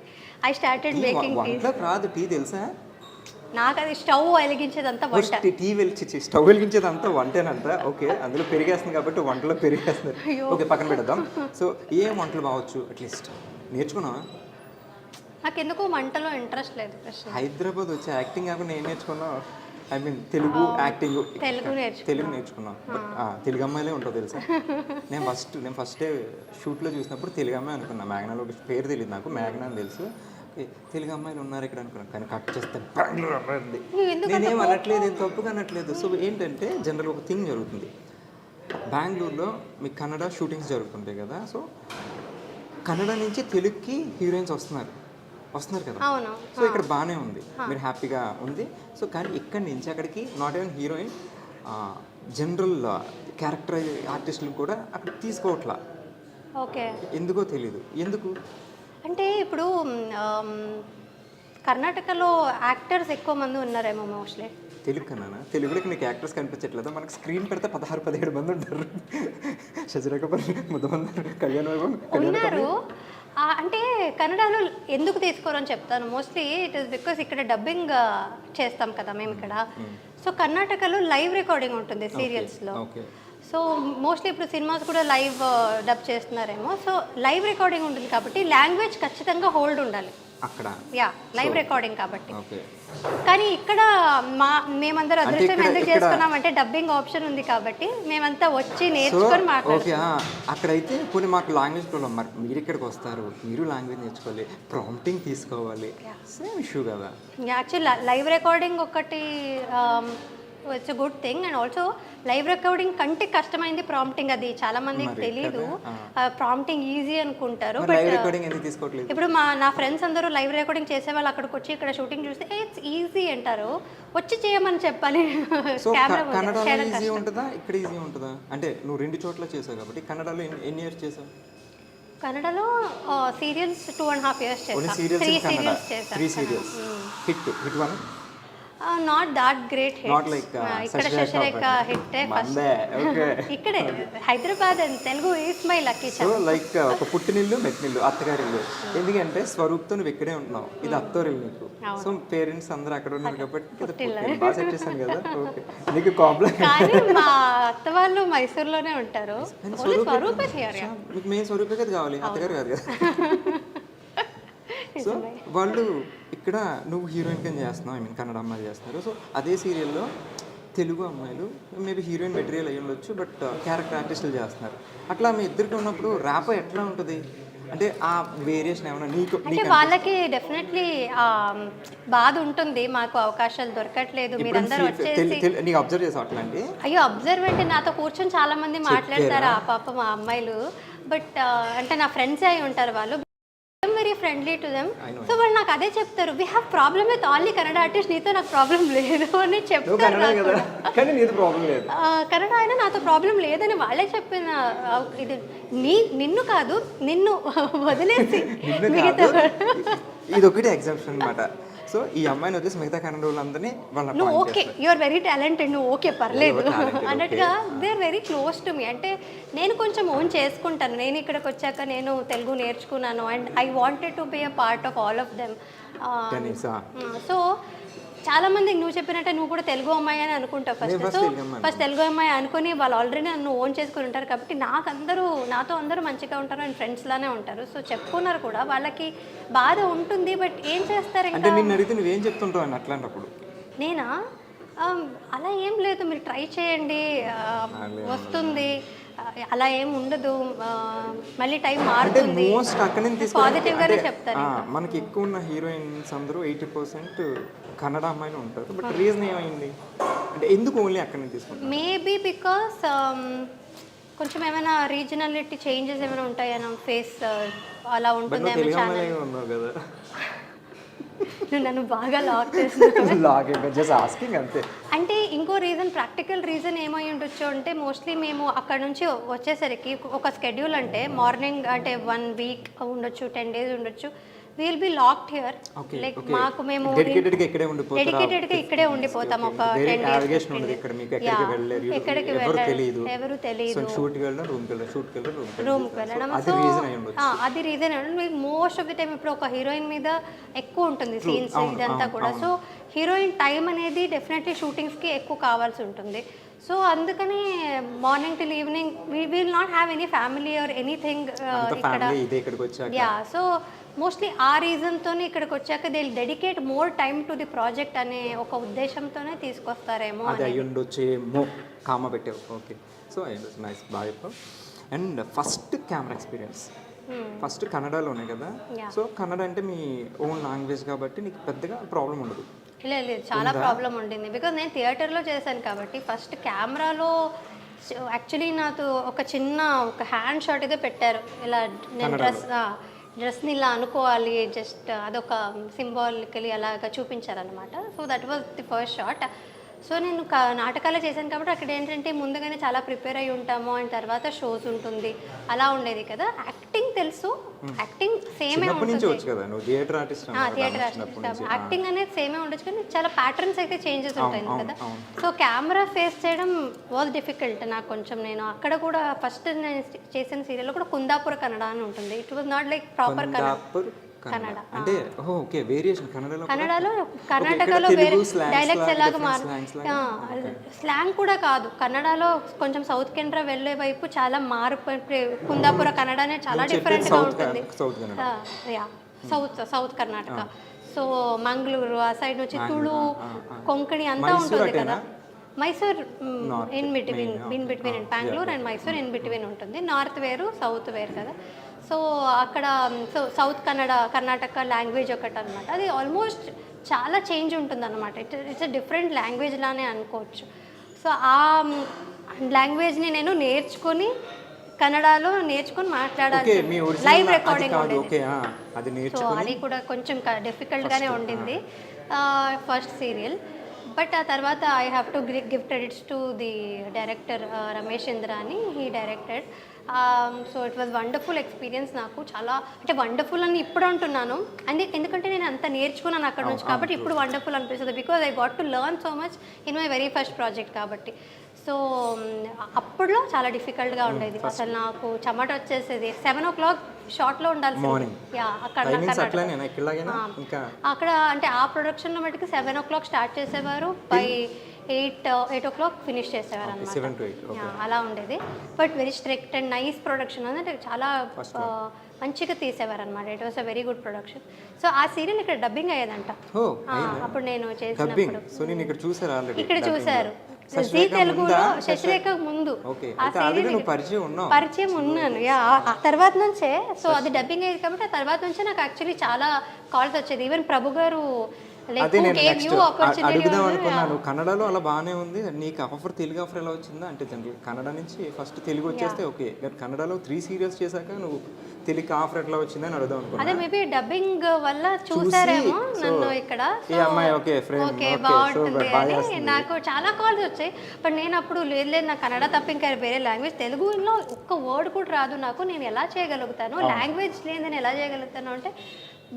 ఐ స్టార్టెడ్ మేకింగ్ టీ. వంటలో రాదు టీ, తెలుసా? నాకు అది స్టవ్ వెలిగించేదంతా వంట. టీ స్టవ్ వెలిగించేదంతా వంటేనంట. ఓకే, అందులో పెరిగేస్తుంది కాబట్టి వంటలో పెరిగేస్తుంది. ఓకే, పక్కన పెడదాం. సో ఏం వంటలు బావచ్చు అట్లీస్ట్ నేర్చుకున్నావా? నాకు ఎందుకు వంటలో ఇంట్రెస్ట్ లేదు. హైదరాబాద్ వచ్చి యాక్టింగ్ కాకుండా ఏం నేర్చుకున్నావు? I mean Telugu acting Telugu నేర్చుకున్నాం బట్ తెలుగు అమ్మాయిలే ఉంటావు తెలుసా. నేను ఫస్ట్ షూట్లో చూసినప్పుడు తెలుగు అమ్మాయి అనుకున్నా. మేఘనాలో పేరు తెలియదు నాకు, మేఘనా అని తెలుసు. తెలుగు అమ్మాయిలు ఉన్నారు ఇక్కడ అనుకున్నాను, కానీ కట్ చేస్తే బెంగళూరు అమ్మాయి ఉంది. నేనేం అనట్లేదు, ఏం తప్పుగా అనట్లేదు. సో ఏంటంటే జనరల్ ఒక థింగ్ జరుగుతుంది. బెంగళూరులో మీకు కన్నడ షూటింగ్స్ జరుగుతుంటాయి కదా. సో కన్నడ నుంచి తెలుగుకి హీరోయిన్స్ వస్తున్నారు కదా. సో ఇక్కడ బాగానే ఉంది, మీరు హ్యాపీగా ఉంది. సో కానీ ఇక్కడి నుంచి అక్కడికి not even heroine, general character ఆర్టిస్టులు కూడా అక్కడ తీసుకోవట్లా. ఓకే, ఎందుకో తెలీదు. ఎందుకు అంటే ఇప్పుడు కర్ణాటకలో యాక్టర్స్ ఎక్కువ మంది ఉన్నారేమో మోస్ట్లీ. తెలుగు కన్నా తెలుగులోకి నీకు యాక్టర్స్ కనిపించట్లేదు. మనకు స్క్రీన్ పెడితే 16-17 మంది ఉంటారు. శశిరేఖపల్లి, ముద్దమందరు, కళ్యాణ్ వైభవ్ ఉన్నారు. అంటే కన్నడలో ఎందుకు తీసుకోరు అని చెప్తాను. మోస్ట్లీ ఇట్ ఈస్ బికాస్ ఇక్కడ డబ్బింగ్ చేస్తాం కదా మేము ఇక్కడ. సో కర్ణాటకలో లైవ్ రికార్డింగ్ ఉంటుంది సీరియల్స్లో. సో మోస్ట్లీ ఇప్పుడు సినిమాస్ కూడా లైవ్ డబ్ చేస్తున్నారేమో. సో లైవ్ రికార్డింగ్ ఉంటుంది కాబట్టి లాంగ్వేజ్ ఖచ్చితంగా హోల్డ్ ఉండాలి అక్కడ. లైవ్ రికార్డింగ్ కాబట్టి. కానీ ఇక్కడ మేమందరూ అదృష్టం ఎందుకు చేసుకున్నామంటే డబ్బింగ్ ఆప్షన్ ఉంది కాబట్టి మేమంతా వచ్చి నేర్చుకొని మాట్లాడుతాం. అక్కడైతే కొన్ని మాకు లాంగ్వేజ్ ప్రాబ్లం. మరి మీరు ఇక్కడికి వస్తారు, మీరు లాంగ్వేజ్ నేర్చుకోవాలి, ప్రాంప్టింగ్ తీసుకోవాలి, సేమ్ ఇష్యూ కదా. యాక్చువల్లీ లైవ్ రికార్డింగ్ ఒకటి it's good thing. And also live recording కంటే కష్టమైంది ప్రాంప్టింగ్. అది చాలా మందికి తెలీదు. ప్రాంప్టింగ్ ఈజీ అనుకుంటారు. ఇప్పుడు నా ఫ్రెండ్స్ అందరూ లైవ్ రికార్డింగ్ చేసే వాళ్ళు అక్కడికి వచ్చి ఇక్కడ షూటింగ్ చూస్తే ఇట్స్ ఈజీ అంటారు. వచ్చి చేయమని చెప్పాలి. ఈజీ ఉంటుందా ఇక్కడ ఈజీ ఉంటుందా? అంటే నువ్వు 2 చోట్ల చేసావు కాబట్టి కన్నడలో ఎన్ని ఇయర్స్ చేసావు? కన్నడలో సీరియల్స్ 2.5 years చేసాను. 3 సీరియల్స్ చేసాను. 3 serials hit one. Not that great hit. Not like ఇక్కడ శశిరేఖ హిట్ ఫస్ట్. ఇక్కడే Hyderabad and Telugu is my lucky charm. So like ఒక పుట్టినిల్లు మెట్టినిల్లు అత్తగారిల్లు. ఎందుకంటే స్వరూప్తో నువ్వు ఇక్కడే ఉంటున్నావు, ఇది అత్తోరిల్లు నీకు. సో పేరెంట్స్ అందరూ అక్కడ ఉన్నారు కాబట్టి బాగా సెట్ చేశాను కదా. ఓకే, నీకు కాంప్లెక్స్. కానీ మా అత్త వాళ్ళు మైసూర్లోనే ఉంటారు. స్వరూపే థియరీ. మీకు మెయిన్ స్వరూపే కదా కావాలి, అత్తగారు కాదు కదా. సో వాళ్ళు ఇక్కడ నువ్వు హీరోయిన్ కింద చేస్తున్నావు, ఐ మీన్ కన్నడ అమ్మాయిలు చేస్తున్నారు. సో అదే సీరియల్లో తెలుగు అమ్మాయిలు మేబీ హీరోయిన్ మెటీరియల్ అయ్యి ఉండొచ్చు, బట్ క్యారెక్టర్ ఆర్టిస్టులు చేస్తున్నారు. అట్లా మీ ఇద్దరికి ఉన్నప్పుడు ర్యాప్ ఎట్లా ఉంటుంది? అంటే ఆ వేరియేషన్ ఏమైనా నీకు? అంటే వాళ్ళకి డెఫినెట్లీ బాధ ఉంటుంది, మాకు అవకాశాలు దొరకట్లేదు, మీరందరూ వచ్చేసి. నీకు అబ్జర్వ్ చేసావు అట్లాంటి? అయ్యో అబ్జర్వ్ అంటే నాతో కూర్చొని చాలా మంది మాట్లాడతారు ఆ పాప మా అమ్మాయిలు. బట్ అంటే నా ఫ్రెండ్స్ అయి ఉంటారు వాళ్ళు, very friendly to them. So వాళ్ళు నాకు అదే చెప్తారు, we have problem with only Kannada artist, నీతో నాకు ప్రాబ్లం లేదు అని చెప్తారు. కన్నడ అయినా నాతో ప్రాబ్లం లేదని వాళ్ళే చెప్పిన. ఇది నిన్ను కాదు, నిన్ను వదిలేసి ఇది ఒకటి ఎగ్జాంపుల్ అనమాట. సో ఈ అమ్మాయిని వచ్చేసి మిగతా కన్నడ వాళ్ళందరినీ నువ్వు okay, you are very talented, నువ్వు ఓకే పర్లేదు అన్నట్టుగా they are very close to me. అంటే నేను కొంచెం ఓన్ చేసుకుంటాను. నేను ఇక్కడికి వచ్చాక నేను తెలుగు నేర్చుకున్నాను and I wanted to be a part of all of them. So చాలా మంది నువ్వు చెప్పినట్టే నువ్వు కూడా తెలుగు అమ్మాయి అని అనుకుంటావు ఫస్ట్ తెలుగు అమ్మాయి అనుకుని వాళ్ళు ఆల్రెడీ నన్ను ఓన్ చేసుకుని ఉంటారు కాబట్టి నాతో అందరూ మంచిగా ఉంటారు అండ్ ఫ్రెండ్స్ లానే ఉంటారు. సో చెప్పుకున్నారు కూడా, వాళ్ళకి బాధ ఉంటుంది. బట్ ఏం చేస్తారు ఇంకా? నువ్వేం చెప్తుంటావు అట్లాంటప్పుడు? నేనా అలా ఏం లేదు, మీరు ట్రై చేయండి, వస్తుంది, అలా ఏం ఉండదు, మళ్ళీ టైం మారుతుంది, పాజిటివ్ గానే చెప్తారు. మనకి ఎక్కువ ఉన్న హీరోయిన్స్ అందరూ 80% కన్నడ అమ్మాయిలు ఉంటారు. బట్ రీజన్ ఏమైంది అంటే ఎందుకు ఓన్లీ అక్కడ నుంచి తీసుకుంటారు? మేబీ బికాస్ కొంచెం ఏమైనా రీజనాలిటీ చేంజెస్ ఏమైనా ఉంటాయన్నా, ఫేస్ అలా ఉంటుంది. నువ్వు నన్ను బాగా లాక్ చేస్తున్నావు. అంటే ఇంకో రీజన్, ప్రాక్టికల్ రీజన్ ఏమై ఉండొచ్చు అంటే మోస్ట్లీ మేము అక్కడ నుంచి వచ్చేసరికి ఒక స్కెడ్యూల్ అంటే మార్నింగ్ అంటే 1 week ఉండొచ్చు, 10 days ఉండొచ్చు. Will be locked here. Like మాకు మేము డెడికేటెడ్గా ఇక్కడే ఉండిపోతాం ఒక 10 days. ఎక్కడికి వెళ్ళరు, ఎవరు తెలియదు, రూమ్కి వెళ్ళడం. సో అది reason. Most of the time ఇప్పుడు ఒక హీరోయిన్ మీద ఎక్కువ ఉంటుంది సీన్స్ ఇదంతా కూడా. సో హీరోయిన్ టైం అనేది డెఫినెట్లీ షూటింగ్స్కి ఎక్కువ కావాల్సి ఉంటుంది. సో అందుకని morning till evening we will not have any family or anything ఇక్కడ. ఇక్కడికి వచ్చాక యా, సో మోస్ట్లీ ఆ రీజన్తోనే ఇక్కడికి వచ్చాక they dedicate more time to the project అనే ఒక ఉద్దేశంతోనే తీసుకొస్తారేమో అది అని. అయ్యి ఉండొచ్చేమో కామ పెట్టావు. ఓకే, సో నైస్, బాగా చెప్పావు. And first camera experience first కన్నడలోనే కదా, సో కన్నడ అంటే మీ ఓన్ లాంగ్వేజ్ కాబట్టి నీకు పెద్దగా ప్రాబ్లం ఉండదు. లేదు, చాలా ప్రాబ్లం ఉండింది బికాజ్ నేను థియేటర్లో చేశాను కాబట్టి. ఫస్ట్ కెమెరాలో యాక్చువల్లీ నాకు ఒక చిన్న హ్యాండ్ షాట్ అయితే పెట్టారు, ఇలా నేను డ్రెస్ని ఇలా అనుకోవాలి, జస్ట్ అదొక సింబాలికలీ అలాగా చూపించారనమాట. So that was the first shot. So నేను నాటకాలే చేశాను కాబట్టి అక్కడ ఏంటంటే ముందుగానే చాలా ప్రిపేర్ అయి ఉంటాము, అండ్ తర్వాత షోస్ ఉంటుంది, అలా ఉండేది కదా. యాక్టింగ్ తెలుసు, యాక్టింగ్ సేమే ఉంటుంది. థియేటర్ ఆర్టిస్ట్, యాక్టింగ్ అనేది సేమే ఉండొచ్చు కానీ చాలా ప్యాటర్న్స్ అయితే చేంజెస్ ఉంటాయి కదా. సో కెమెరా ఫేస్ చేయడం వాజ్ డిఫికల్ట్ నాకు కొంచెం. నేను అక్కడ కూడా ఫస్ట్ నేను చేసిన సీరియల్లో కూడా కుందాపుర కన్నడ అని ఉంటుంది. It was not like proper Kannada. అంటే ఓకే, వేరియేషన్ కన్నడలో కర్ణాటకలో వేరే డైలెక్ట్స్ ఎలాగ స్లాంగ్ కూడా కాదు. కన్నడలో కొంచెం సౌత్ కెనరా వెళ్ళే వైపు చాలా మార్పు. కుందాపుర కన్నడ అనేది చాలా డిఫరెంట్గా ఉంటుంది. సౌత్ కర్ణాటక, సో మంగళూరు ఆ సైడ్ నుంచి తుళు, కొంకణి అంతా ఉంటుంది కదా. Mysore in between Bengaluru and Mysore in between ఉంటుంది. నార్త్ వేరు, సౌత్ వేరు కదా. సో అక్కడ సౌత్ కర్ణాటక లాంగ్వేజ్ ఒకటి అనమాట. అది ఆల్మోస్ట్ చాలా చేంజ్ ఉంటుంది అనమాట. ఇట్స్ అ డిఫరెంట్ లాంగ్వేజ్ లానే అనుకోవచ్చు. సో ఆ లాంగ్వేజ్ని నేను నేర్చుకొని కన్నడలో నేర్చుకొని మాట్లాడాలి. లైవ్ రికార్డింగ్ ఉండేది. సో అది కూడా కొంచెం డిఫికల్ట్గానే ఉండింది ఫస్ట్ సీరియల్. బట్ ఆ తర్వాత I have to give credits to the director Ramesh Indra అని, he directed. So it was wonderful experience. నాకు చాలా అంటే వండర్ఫుల్ అని ఇప్పుడు అంటున్నాను, ఎందుకంటే నేను అంత నేర్చుకున్నాను అక్కడ నుంచి కాబట్టి ఇప్పుడు వండర్ఫుల్ అనిపిస్తుంది. Because I got to learn so much in my very first project కాబట్టి. సో అప్పుడులో చాలా డిఫికల్ట్గా ఉండేది. అసలు నాకు చెమట వచ్చేసేది. 7 o'clock షార్ట్లో ఉండాల్సింది. అక్కడ అంటే ఆ ప్రొడక్షన్లో మటుకు 7 o'clock స్టార్ట్ చేసేవారు, బై 8 o'clock ఫినిష్ చేసేవారు అనమాట. అలా ఉండేది. But very strict and nice production, అంటే చాలా మంచిగా తీసేవారు అనమాట. It was a very good production. So ఆ సీరియల్ ఇక్కడ డబ్బింగ్ అయ్యేదంట అప్పుడు నేను చేసినప్పుడు. ఇక్కడ చూసారు జీ తెలుగులో శశిరేఖ ముందు పరిచయం ఉన్నాను. ఆ తర్వాత నుంచే సో అది డబ్బింగ్ అయ్యేది కాబట్టి ఆ తర్వాత నుంచే నాకు యాక్చువల్లీ చాలా కాల్స్ వచ్చేది. ఈవెన్ ప్రభు గారు అడుగుదాం అనుకున్నాను. కన్నడలో అలా బాగానే ఉంది, నీకు ఆఫర్ తెలుగు ఆఫర్ ఎలా వచ్చిందా అంటే కన్నడ నుంచి ఫస్ట్ తెలుగు వచ్చేస్తే ఓకే, కన్నడలో 3 series చేశాక నువ్వు తెలుగు ఆఫర్ ఎట్లా వచ్చిందని అడుగుదాం అనుకున్నాను. అదే మేబీ డబ్బింగ్ వల్ల చూసారేమో నన్ను ఇక్కడ. ఓకే బాగుంటుంది అని నాకు చాలా కాల్స్ వచ్చాయి. బట్ నేను అప్పుడు లేదు నాకు కన్నడ తప్ప ఇంకా వేరే లాంగ్వేజ్, తెలుగులో ఒక్క వర్డ్ కూడా రాదు నాకు, నేను ఎలా చేయగలుగుతాను, లాంగ్వేజ్ లేదు నేను ఎలా చేయగలుగుతాను అంటే.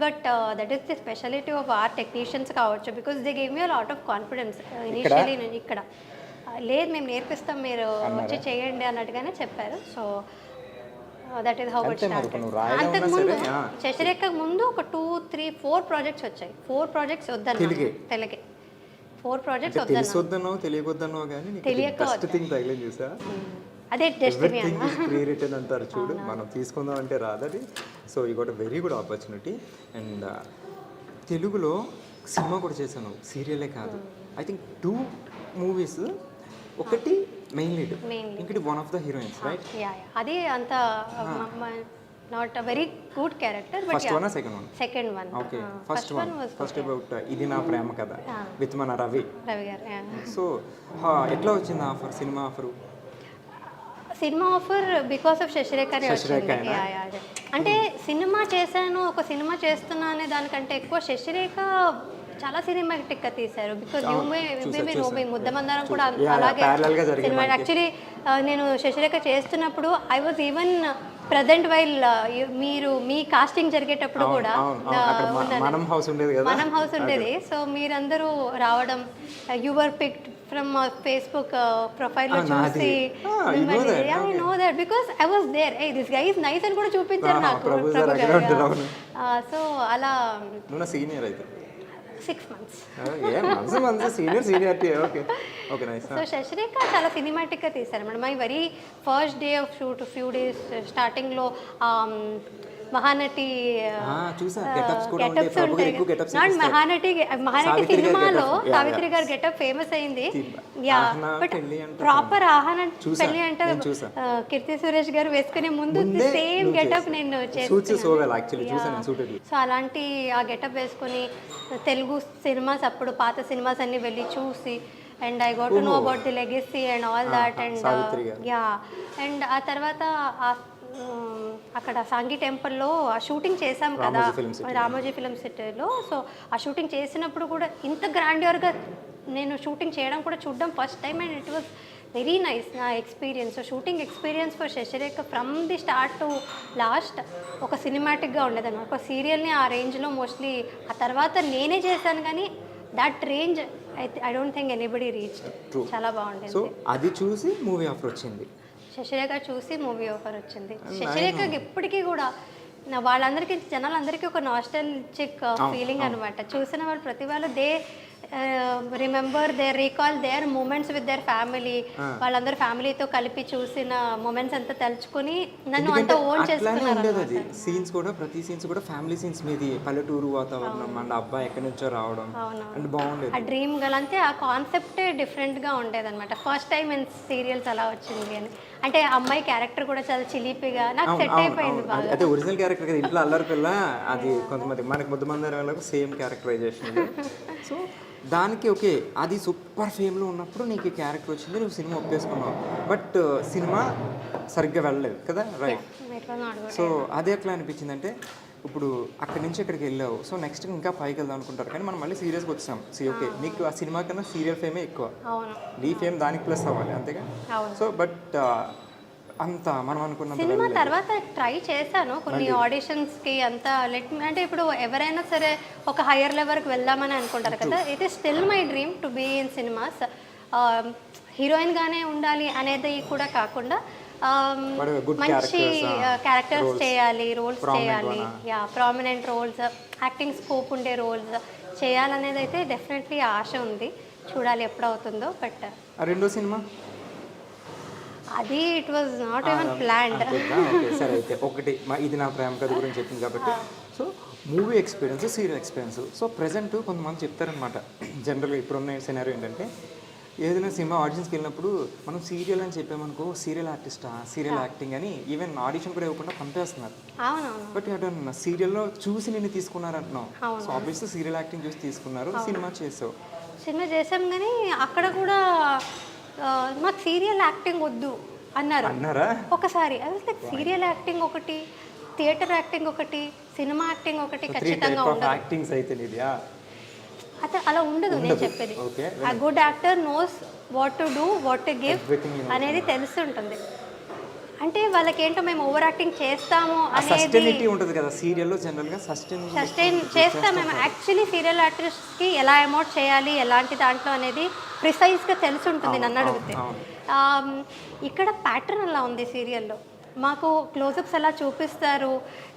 But that is the speciality of our technicians కావచ్చు, because they gave me a lot of confidence initially. నేను ఇక్కడ లేదు మేము నేర్పిస్తాం మీరు వచ్చి చేయండి అన్నట్టుగానే చెప్పారు. So that is how it started. అంతకుముందు శశిరేఖ ముందు ఒక 2, 3, 4 ప్రాజెక్ట్స్ వచ్చాయి. 4 ప్రాజెక్ట్స్ వద్దన్నా తెలుగే 4 ప్రాజెక్ట్స్ వద్దన్నా తెలియక అదే డెస్టినీ అంటారు చూడు, మనం తీసుకుందాం అంటే రాదది. So you got a very good opportunity. And తెలుగులో సినిమా కూడా చేశాను, సీరియలే కాదు. ఐ థింక్ 2 movies, ఒకటి మెయిన్ లీడ్, ఇంకటి one of the heroines, right? అది అంత not a very good character. But first one second one okay. First about ఇది నా ప్రేమ కథ విత్ మన రవి గారు. సో ఎట్లా వచ్చింది offer, cinema offer? Cinema offer because of శశిరేఖనే వచ్చింది. అంటే సినిమా చేశాను, ఒక సినిమా చేస్తున్నా అనే దానికంటే ఎక్కువ శశిరేఖ చాలా సినిమాటిక్గా తీశారు. బికాజ్ ముద్దమందారం కూడా అలాగే సినిమా. యాక్చువల్లీ నేను శశిరేఖ చేస్తున్నప్పుడు I was even present while మీరు మీ కాస్టింగ్ జరిగేటప్పుడు కూడా మనం హౌస్ ఉండేది. సో మీరందరూ రావడం, you were picked from Facebook profile లో చూసి I know that because I was there. A this guy is nice అని కూడా చూపించారు నాకు. సో అలా 6 months. ఏ మంచి seniority. Okay okay nice. So Shashirekha చాలా సినిమాటిక్గా తీశారు madam. My very first day of shoot few days స్టార్టింగ్లో మహానటి చూసా గెటప్స్ కూడా ఉండే, ప్రభు గారు ఎక్కువ గెటప్స్ నాట్ మహానటి సావిత్రి గారి సినిమాలో getup. Yeah, Savitri yeah. గారి గెటప్ ఫేమస్ అయింది. యా ఆహనా బట్ పెళ్లి అంటారు. ప్రాపర్ ఆహనా చూసా, పెళ్లి అంటే నేను చూసా. కీర్తి సురేష్ గారు వేసుకునే ముందు ముందే సేమ్ నువ్వు గెటప్ చేసావు. నేను Suits so well చేస్తాను. actually. చూసా నేను suited. సో అలాంటి ఆ గెటప్ వేసుకొని తెలుగు సినిమాస్ అప్పుడు పాత సినిమాస్ అన్ని వెళ్ళి చూసి and I got to know about the legacy and all that and Savitri garu. Yeah and ఆ తర్వాత అక్కడ సాంగి టెంపుల్లో ఆ షూటింగ్ చేసాం కదా రామోజీ ఫిల్మ్ సిటీలో. సో ఆ షూటింగ్ చేసినప్పుడు కూడా ఇంత గ్రాండ్యూర్గా నేను షూటింగ్ చేయడం కూడా చూడడం first time and it was very nice నా experience. So shooting experience for Shashirekha from the start to last ఒక సినిమాటిక్గా ఉండేదన్నమాట. ఒక సీరియల్ని ఆ రేంజ్లో మోస్ట్లీ ఆ తర్వాత నేనే చేశాను కానీ that range I don't think anybody reach. చాలా బాగుండేది. సో అది చూసి మూవీ ఆఫర్ వచ్చింది. శశిరేఖ చూసి మూవీ ఆఫర్ వచ్చింది. శశిరేఖకి ఇప్పటికీ కూడా వాళ్ళందరికీ జనాలందరికీ ఒక నాస్టాల్జిక్ ఫీలింగ్ అనమాట. చూసిన వాళ్ళు ప్రతి వాళ్ళు they remember they recall their moments with their family. వాళ్ళందరూ ఫ్యామిలీతో కలిపి చూసిన మూమెంట్స్ అంతా తలుచుకుని నన్ను అంతా ఓన్ చేసుకున్నారు. అది సీన్స్ కూడా ప్రతి సీన్స్ కూడా ఫ్యామిలీ సీన్స్ మీది, పల్లెటూరు వాతావరణం అండ్ అబ్బాయి ఎక్కడి నుంచో రావడం అండ్ బాగుండేది. ఆ డ్రీమ్ గల్ అంతే ఆ కాన్సెప్టే డిఫరెంట్గా ఉండేది అనమాట. ఫస్ట్ టైం ఇన్ సీరియల్స్ అలా వచ్చింది అని అంటే అమ్మాయి క్యారెక్టర్ కూడా చాలా చిలిపిగా నాకు సెట్ అయిపోయింది బాగా. అదే ఒరిజినల్ క్యారెక్టర్ కదా, ఇంట్లో అల్లరి పిల్ల అది కొంతమంది మనకి ముద్దమంది వాళ్ళకు సేమ్ క్యారెక్టరైజేషన్. సో దానికి ఓకే అది సూపర్ ఫేమ్లో ఉన్నప్పుడు నీకు ఈ క్యారెక్టర్ వచ్చింది, నువ్వు సినిమా ఒప్పేసుకున్నావు. బట్ సినిమా సరిగ్గా వెళ్ళలేదు కదా, రైట్? సో అదే ఎట్లా అనిపించింది అంటే ఇప్పుడు అక్కడి నుంచి ఇక్కడికి వెళ్ళావు, సో నెక్స్ట్ ఇంకా పైకి వెళ్దాం అనుకుంటారు కానీ మనం మళ్ళీ సీరియస్గా వచ్చాం. ఓకే నీకు ఆ సినిమా కన్నా సీరియల్ ఫేమే ఎక్కువ, నీ ఫేమ్ దానికి ప్లస్ అవ్వాలి అంతేగా. సో బట్ అంత మనం అనుకున్న సినిమా తర్వాత ట్రై చేశాను కొన్ని ఆడిషన్స్కి అంతా అంటే ఇప్పుడు ఎవరైనా సరే ఒక హయ్యర్ లెవెల్కి వెళ్దామని అనుకుంటారు కదా. It is still my dream to be in cinemas. హీరోయిన్గానే ఉండాలి అనేది కూడా కాకుండా మంచి క్యారెక్టర్స్ చేయాలి, రోల్స్ చేయాలి, yeah prominent roles, acting scope ఉండే రోల్స్ చేయాలనేది అయితే డెఫినెట్లీ ఆశ ఉంది. చూడాలి ఎప్పుడవుతుందో. బట్ రెండో సినిమా అది it was not even planned. సరే అయితే ఒకటి ఇది నా ప్రేమ కథ గురించి చెప్పింది కాబట్టి so movie experience, serial experience. So present కొంతమంది చెప్తారనమాట జనరల్గా ఇప్పుడున్న సినారియో ఏంటంటే ఏదైనా సినిమా ఆడిషన్స్కి వెళ్ళినప్పుడు మనం సీరియల్ అని చెప్పామనుకో సీరియల్ ఆర్టిస్టా, సీరియల్ యాక్టింగ్ అని ఈవెన్ ఆడిషన్ కూడా ఇవ్వకుండా పంపేస్తున్నారు. బట్ అటు సీరియల్లో చూసి నిన్ను తీసుకున్నారు అంటున్నావు. సో ఆబ్వియస్లీ సీరియల్ యాక్టింగ్ చూసి తీసుకున్నారు, సినిమా చేసావు. సినిమా చేసాం కానీ అక్కడ కూడా మాకు సీరియల్ యాక్టింగ్ వద్దు అన్నారా ఒకసారి. అది సీరియల్ యాక్టింగ్ ఒకటి, థియేటర్ యాక్టింగ్ ఒకటి, సినిమా యాక్టింగ్ ఒకటి ఖచ్చితంగా ఉండదు. అదే అలా ఉండదు. నేను చెప్పేది ఆ good actor knows what to do, what to give అనేది తెలుస్తుంటుంది. అంటే వాళ్ళకి ఏంటో మేము ఓవర్ యాక్టింగ్ చేస్తాము అనేది ఉంటుంది కదా సీరియల్లో జనరల్గా సస్టైన్ చేస్తాం మేము. యాక్చువల్లీ సీరియల్ ఆర్టిస్ట్కి ఎలా అమౌంట్ చేయాలి ఎలాంటి దాంట్లో అనేది ప్రిసైజ్గా తెలిసి ఉంటుంది నన్ను అడిగితే. ఇక్కడ ప్యాటర్న్ అలా ఉంది సీరియల్లో. మాకు క్లోజప్స్ ఎలా చూపిస్తారు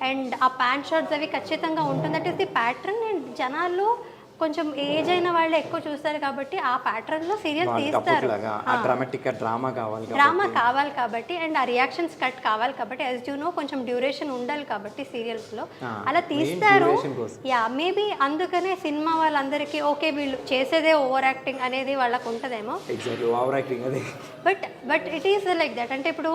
అండ్ ఆ ప్యాంట్ షర్ట్స్ అవి ఖచ్చితంగా ఉంటుంది. That is the pattern. And జనాలు కొంచెం ఏజ్ అయిన వాళ్ళు ఎక్కువ చూస్తారు కాబట్టి ఆ ప్యాటర్న్లో సీరియల్ తీస్తారు. డ్రామా కావాలి కాబట్టి అండ్ ఆ రియాక్షన్స్ కట్ కావాలి కాబట్టి యాజ్ యూ నో కొంచెం డ్యూరేషన్ ఉండాలి కాబట్టి సీరియల్స్లో అలా తీస్తారు. యా మేబీ అందుకనే సినిమా వాళ్ళందరికీ ఓకే వీళ్ళు చేసేదే ఓవర్ యాక్టింగ్ అనేది వాళ్ళకు ఉంటుందేమో. But it is like that. అంటే ఇప్పుడు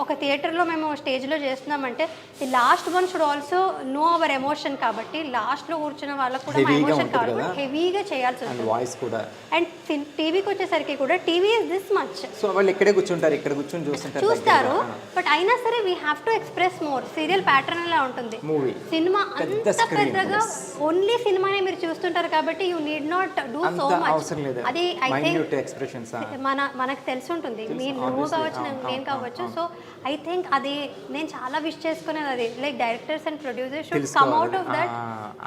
ఒక థియేటర్లో మేము స్టేజ్లో చేస్తున్నామంటే the last one should also know our emotion కాబట్టి లాస్ట్లో కూర్చున్న వాళ్ళకు కూడా మా ఎమోషన్ కాబట్టి హెవీగా చేయాల్సి ఉంటుంది. వాయిస్ కూడా. అండ్ టీవీకి వచ్చేసరికి కూడా TV is this much. So వాళ్ళు ఇక్కడే కూర్చుంటారు, ఇక్కడ కూర్చొని చూస్తారు. బట్ అయినా సరే we have to express more. Serial pattern అలా ఉంటుంది. సినిమా అంత పెద్దగా ఓన్లీ సినిమానే మీరు చూస్తుంటారు కాబట్టి you need not do so much. అది ఐ థింక్ మనకు తెలిసి ఉంటుంది. నువ్వు కావచ్చు, నేను కావచ్చు. సో ఐ థింక్ అది నేను చాలా విష్ చేసుకునేది అది like directors and producers should come out of that.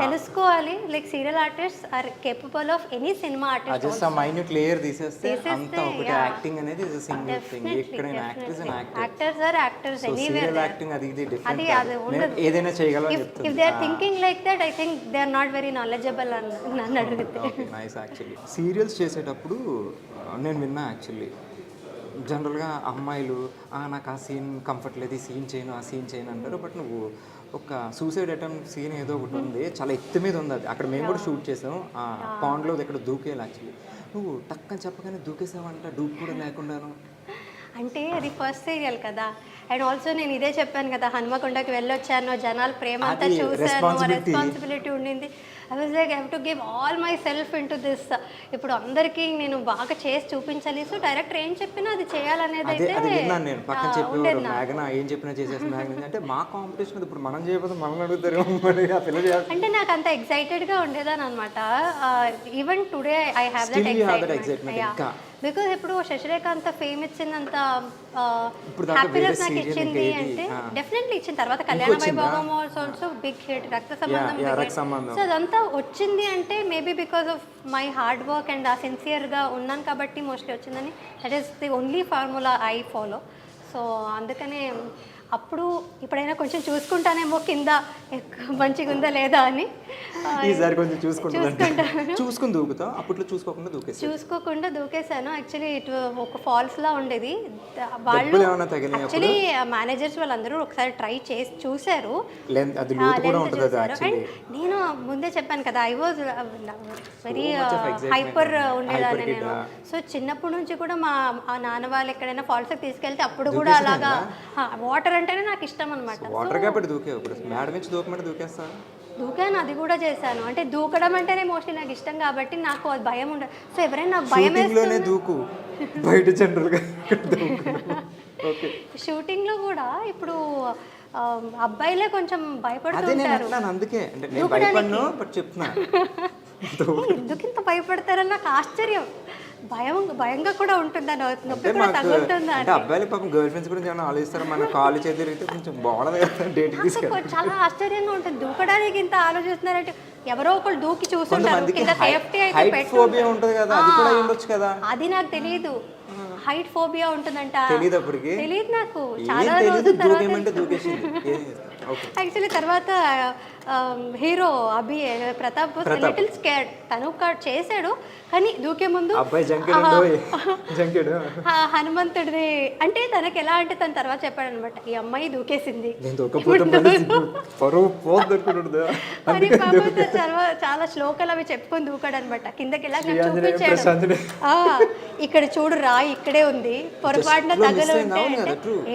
తెలుసుకోవాలి like serial artist are capable of any cinema artist. Minute layer తీసేస్తే తీసేస్తే, అంతా ఒకటి yeah. యాక్టింగ్ అనేది ఇస్ సింగిల్ థింగ్. ఎక్కడైనా actors and actor. Actors are actors so anywhere serial acting అది ఇది అది డిఫరెంట్. ఉండదు. ఏదైనా చేయగలని ఇఫ్ చెప్తుంది. They are thinking like that I think they are not very knowledgeable అని నన్ను అడిగితే. Okay nice. యాక్చువల్లీ సీరియల్స్ చేసేటప్పుడు నేను విన్నా యాక్చువల్లీ జనరల్గా అమ్మాయిలు నాకు ఆ సీన్ కంఫర్ట్ లేదు, ఈ సీన్ చేయను, ఆ సీన్ చేయను అంటారు. బట్ నువ్వు ఒక సూసైడ్ అటెంప్ట్ సీన్ ఏదో ఒకటి ఉంది, చాలా ఎత్తు మీద ఉంది. అది అక్కడ మేము కూడా షూట్ చేసాం. ఆ పాండ్లో ఇక్కడ దూకేయాలి యాక్చువల్లీ. నువ్వు టక్కని చెప్పగానే దూకేసావంట, డూప్ కూడా లేకుండాను. అంటే అది ఫస్ట్ సీరియల్ కదా. అండ్ ఆల్సో నేను ఇదే చెప్పాను కదా, హనుమకొండకి వెళ్ళొచ్చాను, జనాల ప్రేమ అంతా అది చూశాను, responsibility. రెస్పాన్సిబిలిటీ ఉండింది. I was like I have to give all my self in to this. ఇప్పుడు అందరికీ నేను బాగా చేసి చూపించాలి. సో డైరెక్టర్ ఏం చెప్పినా అది చేయాలనేది అదే అయితే అది విన్నాను నేను. పక్కన చెప్పేవారు ఉండేది నాకు. మేఘన ఏం చెప్పినా చేసేసి మేఘన అంటే మా కాంపిటీషన్ ఇప్పుడు మనం చేయకపోతే మనల్ని అడుగుతారు మరి ఆ పిల్ల చేయాలి. అంటే నాకు అంత ఎక్సైటెడ్గా ఉండేదాని అనమాట. Even today I have Still you have that that excitement ఇంకా. బికాజ్ ఇప్పుడు శశిరేఖ అంత ఫేమ్ ఇచ్చిందంత ఇప్పుడు దాకా హ్యాపీనెస్ వేరే నాకు serial ఇచ్చింది ఇంకా అంటే ఏది? డెఫినెట్లీ ఇచ్చిన తర్వాత కళ్యాణ ఇంకొచ్చిందా? వైభోగం ఆల్సో బిగ్ హిట్, రక్త సంబంధం yeah, big రక్త hit. సంబంధం. సో అదంతా వచ్చింది అంటే maybe because of my hard work and ఆ సిన్సియర్గా ఉన్నాను కాబట్టి మోస్ట్లీ వచ్చిందని. That is the only formula I follow. So అందుకనే అప్పుడు ఇప్పుడైనా కొంచెం చూసుకుంటానేమో కింద మంచిగా ఉందా లేదా అని. ఈసారి కొంచెం చూసుకుంటాను. చూసుకుని దూకుతా. అప్పట్లో చూసుకోకుండా దూకేసి చూసుకోకుండా దూకేశాను. యాక్చువల్లీ ఇటు ఒక ఫాల్స్ లా ఉండేది. దెబ్బలు ఏమైనా తగిలినాయా యాక్చువల్లీ మేనేజర్స్ వాళ్ళందరూ ఒకసారి ట్రై చేసి చూశారు. అది లోతు కూడా ఉంటుంది అది అండ్ యాక్చువల్లీ. నేను ముందే చెప్పాను కదా, I was very much of excitement. Hyper ఉండేదాన్ని Hyper kid, నేను. సో చిన్నప్పటి నుంచి కూడా మా నాన్న వాళ్ళు ఎక్కడైనా ఫాల్స్కి తీసుకెళ్తే అప్పుడు కూడా దూకేసేదానివా? అలాగా వాటర్ అంటేనే నాకు ఇష్టం అనమాట. వాటర్ కాబట్టి దూకే. ఇప్పుడు మేడ నుంచి దూకమంటే దూకేస్తా. దూకాను, అది కూడా చేశాను. అంటే దూకడం అంటేనే మోస్ట్లీ నాకు ఇష్టం కాబట్టి నాకు అది భయం ఉండదు. సో ఎవరైనా నాకు భయం షూటింగ్లోనే దూకు, బయట జనరల్గా ఓకే. షూటింగ్లో కూడా ఇప్పుడు అబ్బాయిలే కొంచెం భయపడుతూ అదే నేను ఉంటారు. అంటున్నాను. అందుకే అంటే నేను భయపడను బట్ చెప్తున్నా. ఎందుకు ఇంత భయపడతారని నాకు ఆశ్చర్యం. భయంగా కూడా ఉంటుందా, నొప్పి అంటే కూడా మాకు తగులుతుందా అంటే అబ్బాయిలు పాపం గర్ల్ ఫ్రెండ్స్ గురించి ఏమైనా ఆలోచిస్తారు. మన కాలు చేతి తిరిగితే కొంచెం బాగుండదు కదా డేట్కి తీసుకెళ్ళి. చాలా ఆశ్చర్యంగా ఉంటుంది. దూకడానికి ఇంత ఆలోచిస్తున్నారంటే ఎవరో ఒకళ్ళు దూకి చూస్తుంటారు. కొంతమందికి కింద సేఫ్టీ అయితే హైట్ ఫోబియా ఉంటుంది కదా, అది కూడా ఉండొచ్చు కదా. అది నాకు తెలియదు. హైట్ ఫోబియా ఉంటుందంట. తెలియదు అప్పటికి. తెలియదు నాకు. ఏం చాలా తెలీదు, రోజుల తర్వాత దూకేమంటే దూకేసింది. యాక్చువల్లీ తర్వాత హీరో ప్రతాప్ లిటిల్ స్కేర్డ్. తను చేశాడు కానీ దూకే ముందు అబ్బాయి జంకెడు హనుమంతుడిది అంటే తనకి ఎలా అంటే తన తర్వాత చెప్పాడు అనమాట, ఈ అమ్మాయి దూకేసింది నేను దూకపోతే పరువు పోతుందా అని. కాకపోతే చాలా శ్లోకాలు అవి చెప్పుకొని దూకాడు అనమాట. కిందకి వెళ్ళాక నాకు చూపించాడు, ఇక్కడ చూడు రాయి ఇక్కడే ఉంది, పొరపాటున తగలు ఉంటే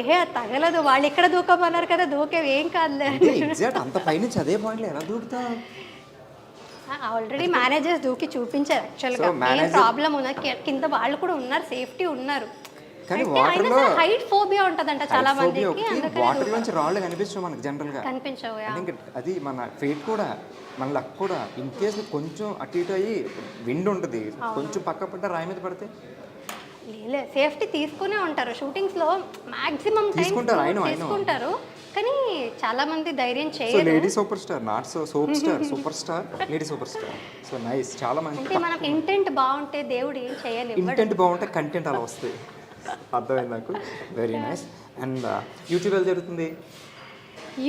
ఏహే తగలదు, వాళ్ళు ఇక్కడ దూకమన్నారు కదా, దూకేవి ఏం కాదులే. ఎగ్జాక్ట్ అంత పైనుంచి అదే పాయింట్లో ఎలా దూకుతా. ఆల్రెడీ మేనేజర్స్ దూకి చూపించారు యాక్చువల్గా. ఏం ప్రాబ్లం ఉన్నా కింద వాళ్ళు కూడా ఉన్నారు, సేఫ్టీ ఉన్నారు. కానీ వాటర్లో హైట్ ఫోబియా ఉంటదంట చాలా మందికి. వాటర్ నుంచి రాళ్ళు కనిపిస్తాయి మనకు జనరల్ గా. కనిపించవు. అది మన ఫేట్ కూడా, మన లక్ కూడా. ఇన్ కేస్ కొంచెం అటు ఇటు అయ్యి విండ్ ఉంటుంది, కొంచెం పక్క పడ్డ రాయి మీద పడితే సేఫ్టీ తీసుకునే ఉంటారు. షూటింగ్స్ లో మాక్సిమం తీసుకుంటారు కానీ చాలా మంది ధైర్యం చేయరు. Lady super star, not soap star, super star, lady super star. So nice. చాలా మంది అంటే మనం ఇంటెంట్ బాగుంటే దేవుడు ఏం చేయలేదు. ఇంటెంట్ బాగుంటే కంటెంట్ అలా వస్తుంది. అర్థమైంది నాకు. Very nice. అండ్ యూట్యూబ్ ఎలా జరుగుతుంది?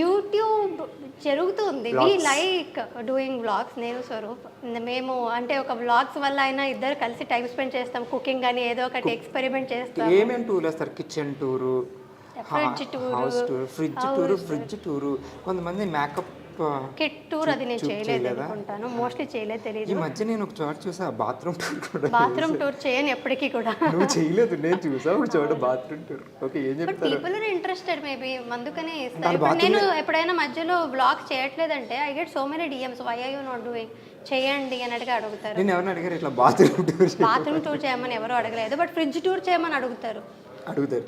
యూట్యూబ్ జరుగుతుంది. We like doing vlogs. నేను స్వరూప్ మేము అంటే ఒక వ్లాగ్స్ వల్ల అయినా ఇద్దరు కలిసి టైం స్పెండ్ చేస్తాం. కుకింగ్ అని ఏదో ఒకటి ఎక్స్పెరిమెంట్ చేస్తాం. ఏమేమి టూర్ వేస్తారు? Kitchen tour, fridge tour, house tour, fridge tour, కొంతమంది మేకప్ కిట్ టూర్. అది నేను చేయలేదు అనుకుంటాను, మోస్ట్లీ చేయలేదు, తెలియదు. ఈ మధ్య నేను ఒక చోట చూసా బాత్రూమ్ టూర్ కూడా. బాత్రూమ్ టూర్ చేయను ఎప్పటికీ కూడా. నువ్వు చేయలేదు, నేను చూసా ఒక చోట బాత్రూమ్ టూర్. ఓకే, ఏం చెప్తారు? పీపుల్ ఆర్ ఇంట్రెస్టెడ్ మేబీ, అందుకనే ఇస్తారు. ఇప్పుడు నేను ఎప్పుడైనా మధ్యలో బ్లాగ్ చేయట్లేదంటే I get so many DMs, why are you not doing, చేయండి అని అడుగుతారు. నేను ఎవరిని అడిగారు ఇట్లా బాత్రూమ్ టూర్ చేయమని ఎవరు అడగలేదు, బట్ ఫ్రిడ్జ్ టూర్ చేయమని అడుగుతారు.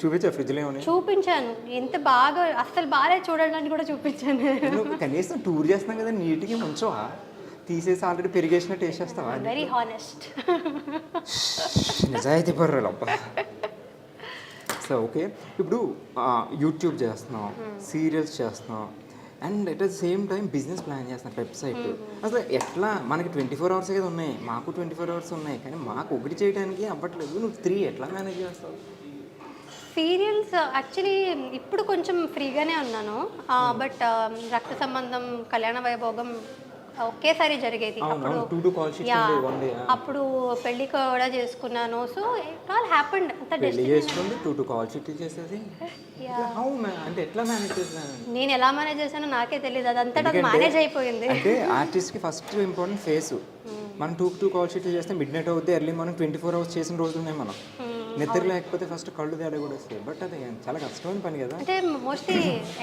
చూపించా ఫ్రిడ్జ్లో ఏమని? చూపించాను. ఎంత బాగా అస్సలు బాగా చూడడానికి కూడా చూపించాను. కనీసం టూర్ చేస్తున్నాం కదా, నీట్గా ఉంచవా? తీసేసి ఆల్రెడీ పెరిగేసినట్టు వేసేస్తావా? Very honest. నిజాయితీ పర్వాలేదు అబ్బా. సో ఓకే, ఇప్పుడు యూట్యూబ్ చేస్తున్నాం, సీరియల్స్ చేస్తున్నాం, and at the same time business plan చేస్తున్నారు వెబ్సైట్. అసలు ఎట్లా మనకి 24 అవర్స్ కదా ఉన్నాయి, మాకు 24 అవర్స్ ఉన్నాయి, కానీ మాకు ఒకటి చేయడానికి అవ్వట్లేదు. నువ్వు 3 ఎట్లా మేనేజ్ చేస్తావు? సీరియల్స్ యాక్చువల్లీ ఇప్పుడు కొంచెం ఫ్రీగానే ఉన్నాను, బట్ రక్త సంబంధం, కళ్యాణ వైభోగం ఒకేసారి జరిగేది. అప్పుడు అప్పుడు పెళ్లి కూడా చేసుకున్నాను. So it all happened. అంటే ఎట్లా మేనేజ్ చేస్తాను? నేను ఎలా మేనేజ్ చేశానో నాకే తెలియదు, అదంతా మేనేజ్ అయిపోయింది. అంటే ఆర్టిస్ట్కి ఫస్ట్ ఇంపార్టెంట్ ఫేస్. మనం 2 కాల్ షీట్లు చేస్తే మిడ్ నైట్ అవుద్ది, ఎర్లీ మార్నింగ్ 24 అవర్స్ చేసిన రోజులు ఉన్నాయి. మనం నిద్ర లేకపోతే ఫస్ట్ కళ్ళు తేడా కూడా వస్తాయి. బట్ అది చాలా కష్టమైన పని కదా. అంటే మోస్ట్లీ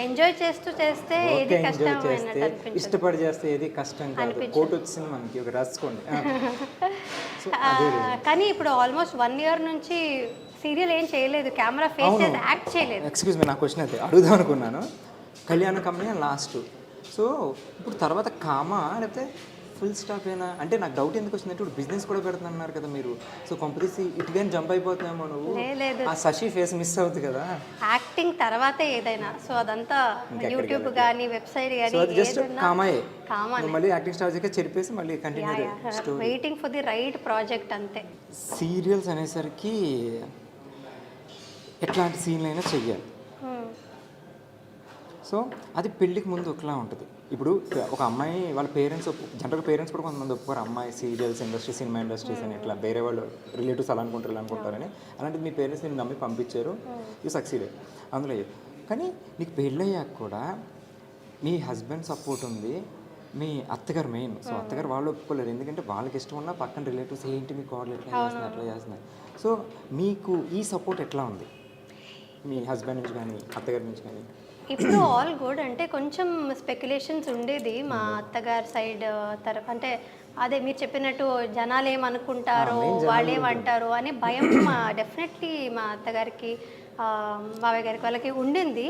ఎంజాయ్ చేస్తే ఏది కష్టం చేస్తే, ఇష్టపడి చేస్తే ఏది కష్టం కాదు. కోట్ వచ్చింది మనకి, ఒక రాసుకోండి. కానీ ఇప్పుడు ఆల్మోస్ట్ 1 year నుంచి సీరియల్ ఏం చేయలేదు, కెమెరా ఫేస్ చేసి యాక్ట్ చేయలేదు. ఎక్స్క్యూజ్ మీ, నా క్వశ్చన్ అయితే అడుగుదాం అనుకున్నాను. కళ్యాణ కంపెనీ లాస్ట్, సో ఇప్పుడు తర్వాత కామా లేకపోతే ఫుల్ స్టాప్ అయినా? అంటే నాకు డౌట్ ఎందుకు వచ్చిందంటే ఇప్పుడు బిజినెస్ కూడా పెడుతున్నారు కదా మీరు, సో కంపెనీసి ఇటుగా జంప్ అయిపోతున్నామో నువ్వు. ఆ శశి ఫేస్ మిస్ అవుతుంది కదా. యాక్టింగ్ తర్వాతే ఏదైనా, సో అదంతా యూట్యూబ్ కానీ వెబ్సైట్ కానీ జస్ట్ కామాయే, మళ్ళీ యాక్టింగ్ స్టార్ట్ చేసి చెరిపేసి మళ్ళీ continue waiting for the right project అంతే. సీరియల్స్ అనేసరికి ఎట్లాంటి సీన్లు అయినా చెయ్యాలి. సో అది పెళ్ళికి ముందు ఒకలా ఉంటుంది. ఇప్పుడు ఒక అమ్మాయి వాళ్ళ పేరెంట్స్ జనరల్గా పేరెంట్స్ కూడా కొంతమంది ఒప్పుకోరు, అమ్మాయి సీరియల్స్ ఇండస్ట్రీ, సినిమా ఇండస్ట్రీస్ అని ఇట్లా వేరే వాళ్ళు రిలేటివ్స్ అలా అనుకుంటారని. అలాంటిది మీ పేరెంట్స్ నేను నమ్మి పంపించారు, యూ సక్సీడెడ్ అందులో. కానీ నీకు పెళ్ళయ్యాక కూడా మీ హస్బెండ్ సపోర్ట్ ఉంది, మీ అత్తగారు మెయిన్. సో అత్తగారు వాళ్ళు ఒప్పుకోలేరు, ఎందుకంటే వాళ్ళకి ఇష్టం ఉన్న పక్కన రిలేటివ్స్ ఏంటి మీ కోడలు ఎట్లా చేస్తున్నారు అట్లా చేస్తున్నారు. సో మీకు ఈ సపోర్ట్ ఎట్లా ఉంది మీ హస్బెండ్ నుంచి కానీ అత్తగారి నుంచి కానీ? ఇప్పుడు ఆల్ గుడ్. అంటే కొంచెం స్పెక్యులేషన్స్ ఉండేది మా అత్తగారి సైడ్ అంటే అదే మీరు చెప్పినట్టు జనాలు ఏమనుకుంటారో, వాళ్ళు ఏమంటారో అనే భయం డెఫినెట్లీ మా అత్తగారికి, మావయ్య గారికి వాళ్ళకి ఉండింది.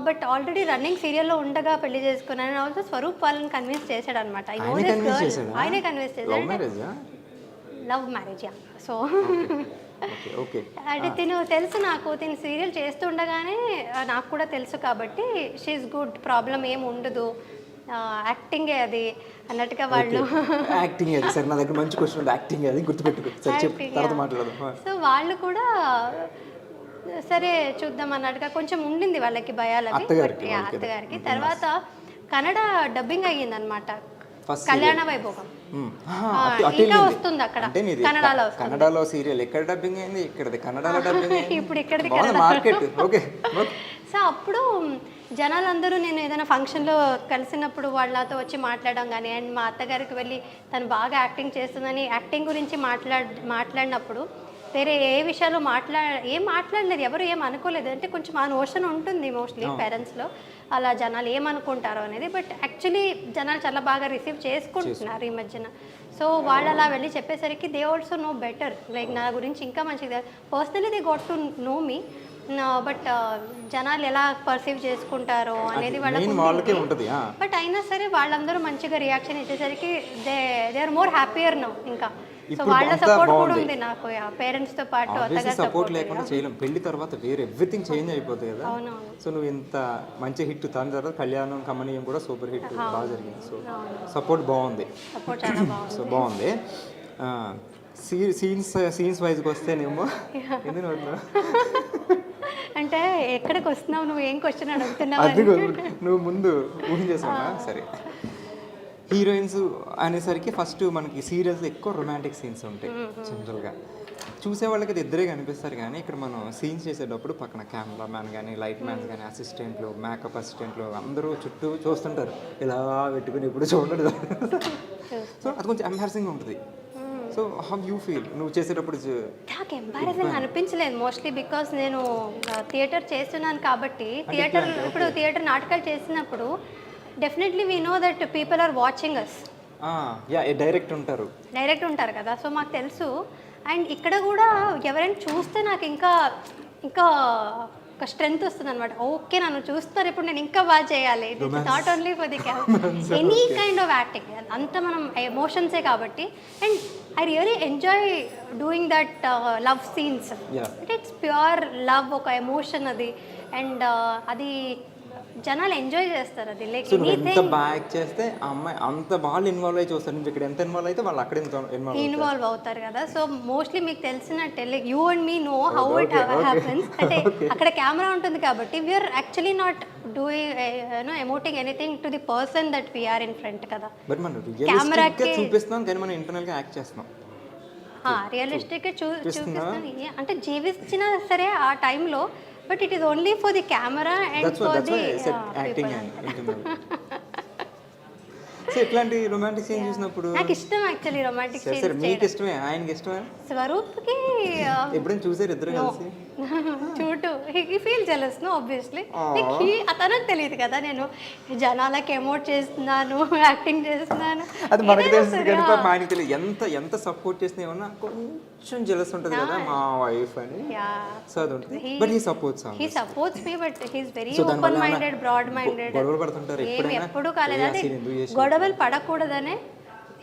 బట్ ఆల్రెడీ రన్నింగ్ సీరియల్లో ఉండగా పెళ్లి చేసుకున్నాను. ఆల్సో స్వరూప్ వాళ్ళని కన్విన్స్ చేశాడు అనమాట. ఆయనే కన్విన్స్ చేశాడు. Love marriage. సో అంటే తిను తెలుసు నాకు, తిను సీరియల్ చేస్తుండగానే నాకు కూడా తెలుసు కాబట్టి షీఈస్ గుడ్, ప్రాబ్లం ఏమి ఉండదు, యాక్టింగే అది అన్నట్టుగా వాళ్ళు. యాక్టింగ్ అది సరే, నా దగ్గర మంచి క్వశ్చన్ ఉంది, యాక్టింగ్ అది గుర్తుపెట్టుకో, తర్వాత మాట్లాడదాం. సో వాళ్ళు కూడా సరే చూద్దాం అన్నట్టుగా కొంచెం ఉండింది వాళ్ళకి భయాలు అవి అత్తగారికి. తర్వాత కన్నడ డబ్బింగ్ అయ్యింది అనమాట కళ్యాణ వైభోగం, ఇంకా వస్తుంది అక్కడ కన్నడలో. కన్నడలో సీరియల్ ఎక్కడ డబ్బింగ్ అయింది? ఇక్కడది కన్నడలో డబ్బింగ్ అయింది. ఇప్పుడు ఇక్కడది మార్కెట్. ఓకే. సో అప్పుడు జనాలందరూ నేను ఏదైనా ఫంక్షన్లో కలిసినప్పుడు వాళ్ళతో వచ్చి మాట్లాడడం కానీ, అండ్ మా అత్తగారికి వెళ్ళి తను బాగా యాక్టింగ్ చేస్తుందని యాక్టింగ్ గురించి మాట్లాడినప్పుడు వేరే ఏ విషయాలు ఏం మాట్లాడలేదు, ఎవరు ఏం అనుకోలేదు. అంటే కొంచెం ఆ నోషన్ ఉంటుంది మోస్ట్లీ పేరెంట్స్లో, అలా జనాలు ఏమనుకుంటారో అనేది. బట్ యాక్చువల్లీ జనాలు చాలా బాగా రిసీవ్ చేసుకుంటున్నారు ఈ మధ్యన. సో వాళ్ళు అలా వెళ్ళి చెప్పేసరికి they also know better, like నా గురించి ఇంకా మంచిగా personally they got to know me. But జనాలు ఎలా పర్సీవ్ చేసుకుంటారో అనేది వాళ్ళకి ఉంటుంది. బట్ అయినా సరే వాళ్ళందరూ మంచిగా రియాక్షన్ ఇచ్చేసరికి they are more happier now. ఇంకా సో వాళ్ళ సపోర్ట్ కూడా ఉంది నాకు, పేరెంట్స్ తో పాటు అత్తగారి సపోర్ట్ లేకుండా చేయలేం. పెళ్లి తర్వాత వేరే ఎవ్రీథింగ్ చేంజ్ అయిపోతుంది కదా. సో నువ్వు ఇంత మంచి హిట్, దాని తర్వాత కళ్యాణం కమనీయం కూడా సూపర్ హిట్ బాగా జరిగింది. సో సపోర్ట్ బాగుంది, సో బాగుంది. సీన్స్ వైజ్కి వస్తేనేమో ఎందుకు అంటే ఎక్కడికి వస్తున్నావు, నువ్వు ఏం క్వశ్చన్ అడుగుతున్నావు? అది నువ్వు ముందు ఊహించేసావా? సరే, హీరోయిన్స్ అనేసరికి ఫస్ట్ మనకి సీరియల్స్ ఎక్కువ రొమాంటిక్ సీన్స్ ఉంటాయి జనరల్గా. చూసే వాళ్ళకి అది ఇద్దరే కనిపిస్తారు, కానీ ఇక్కడ మనం సీన్స్ చేసేటప్పుడు పక్కన కెమెరామ్యాన్ కానీ, లైట్ మ్యాన్స్ కానీ, అసిస్టెంట్లు, మేకప్ అసిస్టెంట్లు అందరూ చుట్టూ చూస్తుంటారు, ఇలా పెట్టుకుని ఇప్పుడు చూడదు. సో అది కొంచెం ఎంబారసింగ్ ఉంటుంది. సో హౌ యూ ఫీల్ నువ్వు చేసేటప్పుడు? నాకు ఎంబారసింగ్ అనిపించలేదు మోస్ట్లీ, బికాస్ నేను థియేటర్ చేస్తున్నాను కాబట్టి. ఇప్పుడు థియేటర్ నాటకాలు చేసినప్పుడు definitely we know that people are watching us. Direct ఉంటారు కదా, సో మాకు తెలుసు. అండ్ ఇక్కడ కూడా ఎవరైనా చూస్తే నాకు ఇంకా ఒక స్ట్రెంగ్త్ వస్తుంది అనమాట. ఓకే, నన్ను చూస్తారు, ఇప్పుడు నేను ఇంకా బాగా చేయాలి. Not only for the any kind of acting, అంతా మనం ఎమోషన్సే కాబట్టి. And I really enjoy doing that love scenes. అంటే ఇట్స్ ప్యూర్ లవ్, ఒక ఎమోషన్ అది. అండ్ అది జనాలు ఎంజాయ్ చేస్తారు అది లైక్ సో నువ్వు ఎంత బాగా యాక్ట్ చేస్తే ఆ అమ్మాయి అంత వాళ్ళు ఇన్వాల్వ్ అయ్యి చూస్తారు. నువ్వు ఇక్కడ ఎంత ఇన్వాల్వ్ అయితే వాళ్ళు అక్కడ ఎంత ఇన్వాల్వ్ అవుతారు కదా. సో మోస్ట్లీ మీకు తెలిసినట్టే like you and me know how it happens. అంటే అక్కడ కెమెరా ఉంటుంది కాబట్టి we're actually not doing emoting anything to the person that we're in front కదా. బట్ మనం రియలిస్టిక్గా చూపిస్తున్నాం కానీ మనం ఇంటర్నల్గా యాక్ట్ చేస్తున్నాం. రియలిస్టిక్గా చూపిస్తాను అంటే జీవించినా సరే ఆ టైంలో, but it is only for the camera and for the acting so ఇట్లాంటి రొమాంటిక్ సీన్ చూసినప్పుడు నాకు ఇష్టం యాక్చువల్లీ రొమాంటిక్ సీన్స్. సరే మీకు ఇష్టమే, ఆయనకి ఇష్టమే. స్వరూప్కి ఎప్పుడైనా చూసారు ఇద్దరు కలిసి? చూడు he feel jealous no obviously. అతనకు తెలియదు కదా నేను జనాలకి ఎమోట్ చేస్తున్నాను, యాక్టింగ్ చేస్తున్నాను. అది మనకు తెలుసు కానీ ఆయనకి తెలియదు. ఎంత సపోర్ట్ చేసినా ఏమన్నా కొంచెం జెలస్ ఉంటుంది కదా మా వైఫ్ అని. సో అది ఉంటుంది. But he supports me, but he is very open minded, broad minded. గొడవలు పడుతుంటారు ఎప్పుడు కాలేదు. అదే గొడవలు పడకూడదనే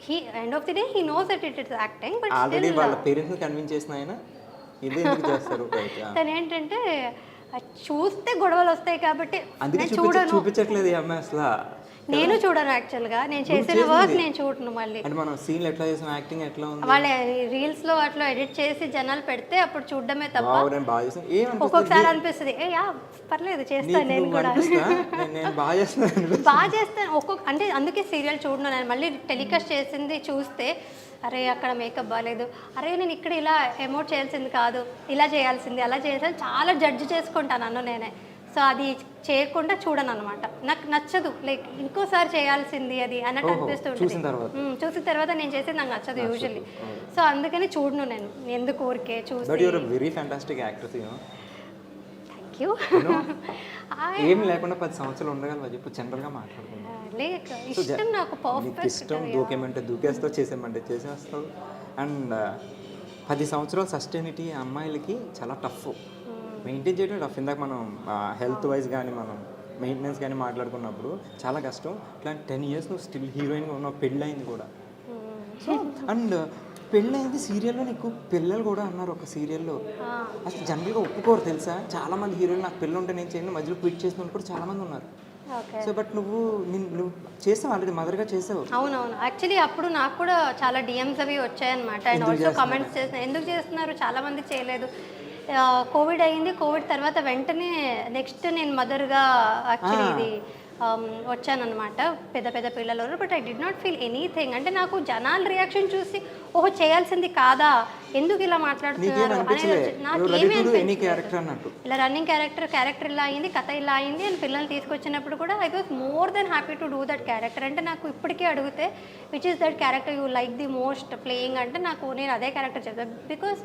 he end of the day he knows that it is acting. But already వాళ్ళ పేరెంట్స్ కన్విన్స్ చేసిన ఆయన ఇది ఎందుకు చేస్తారు? తను ఏంటంటే చూస్తే గొడవలు వస్తాయి కాబట్టి చూపించట్లేదు ఈ అమ్మాయి అసలు. నేను చూడను యాక్చువల్గా, నేను చేసిన వర్క్ నేను చూడను. మళ్ళీ అంటే మనం సీన్లు ఎట్లా చేసిన యాక్టింగ్ ఎట్లా ఉంది వాళ్ళ రీల్స్ లో అట్లా ఎడిట్ చేసి జనాలు పెడితే అప్పుడు చూడడమే తప్ప ఒక్కొక్కసారి అనిపిస్తుంది ఏ యా పర్లేదు చేస్తాను నేను కూడా బాగా చేస్తాను ఒక్కొక్క. అంటే అందుకే సీరియల్ చూడను నేను. మళ్ళీ టెలికాస్ట్ చేసింది చూస్తే అరే అక్కడ మేకప్ బాగాలేదు, అరే నేను ఇక్కడ ఇలా ఎమోట్ చేయాల్సింది కాదు, ఇలా చేయాల్సింది, అలా చేయాల్సింది చాలా జడ్జి చేసుకుంటాను నన్ను నేనే. సో అది చేయకుండా చూడను అనమాట. నాకు నచ్చదు, లైక్ ఇంకోసారి చేయాల్సింది అది అన్నట్టు అనిపిస్తుంటుంది. చూసిన తర్వాత నేను చేసేది నాకు నచ్చదు యూజువల్లీ. సో అందుకని చూడను నేను, ఎందుకు ఊరికే చూసి. Thank you. ఏం లేకుండా 10 సంవత్సరాలు ఉండగలవా చెప్పు? జనరల్గా మాట్లాడుకుంటాం. ఇష్టం నాకు పర్ఫెక్ట్ ఇష్టం. దూకేమంటే దూకేస్తావు, చేసేమంటే చేసేస్తావు. అండ్ 10 సంవత్సరాలు సస్టైనిటీ అమ్మాయిలకి చాలా టఫ్ మెయింటైన్ చేయడం. టఫ్. ఇందాక మనం హెల్త్ వైజ్ కానీ మనం మెయింటెనెన్స్ కానీ మాట్లాడుకున్నప్పుడు చాలా కష్టం. ఇట్లాంటి 10 years నువ్వు స్టిల్ హీరోయిన్గా ఉన్నావు, పెళ్ళయింది కూడా. సో అండ్ పెళ్ళయింది సీరియల్లో. నీకు పిల్లలు కూడా అన్నారు ఒక సీరియల్లో. అసలు జనరల్గా ఒప్పుకోరు తెలుసా? చాలామంది హీరోయిన్ నాకు పిల్లలు ఉంటే నేను చేయను మధ్యలో క్విట్ చేసిన వాళ్ళు కూడా చాలామంది ఉన్నారు. సో బట్ నువ్వు చేసావు, ఆల్రెడీ మదర్గా చేసావు. అవునవును. యాక్చువల్లీ అప్పుడు నాకు కూడా చాలా డిఎమ్స్ అవి వచ్చాయన్నమాట. అండ్ ఆల్సో కమెంట్స్ చేసిన ఎందుకు చేస్తున్నారు, చాలామంది చేయలేదు. కోవిడ్ అయ్యింది, కోవిడ్ తర్వాత వెంటనే నెక్స్ట్ నేను మదర్గా యాక్చువల్లీ ఇది వచ్చానమాట. పెద్ద పెద్ద పిల్లలు. But I did not feel anything. అంటే నాకు జనాల రియాక్షన్ చూసి ఓహో చేయాల్సింది కాదా, ఎందుకు ఇలా మాట్లాడుతున్నారు అనేది నాకేమీ ఇలా రన్నింగ్ క్యారెక్టర్ ఇలా అయింది, కథ ఇలా అయింది అని పిల్లల్ని తీసుకొచ్చినప్పుడు కూడా I was more than happy to do that character. అంటే నాకు ఇప్పటికీ అడిగితే which is that character you like the most playing అంటే నాకు నేను అదే క్యారెక్టర్ చెప్తాను. బికాస్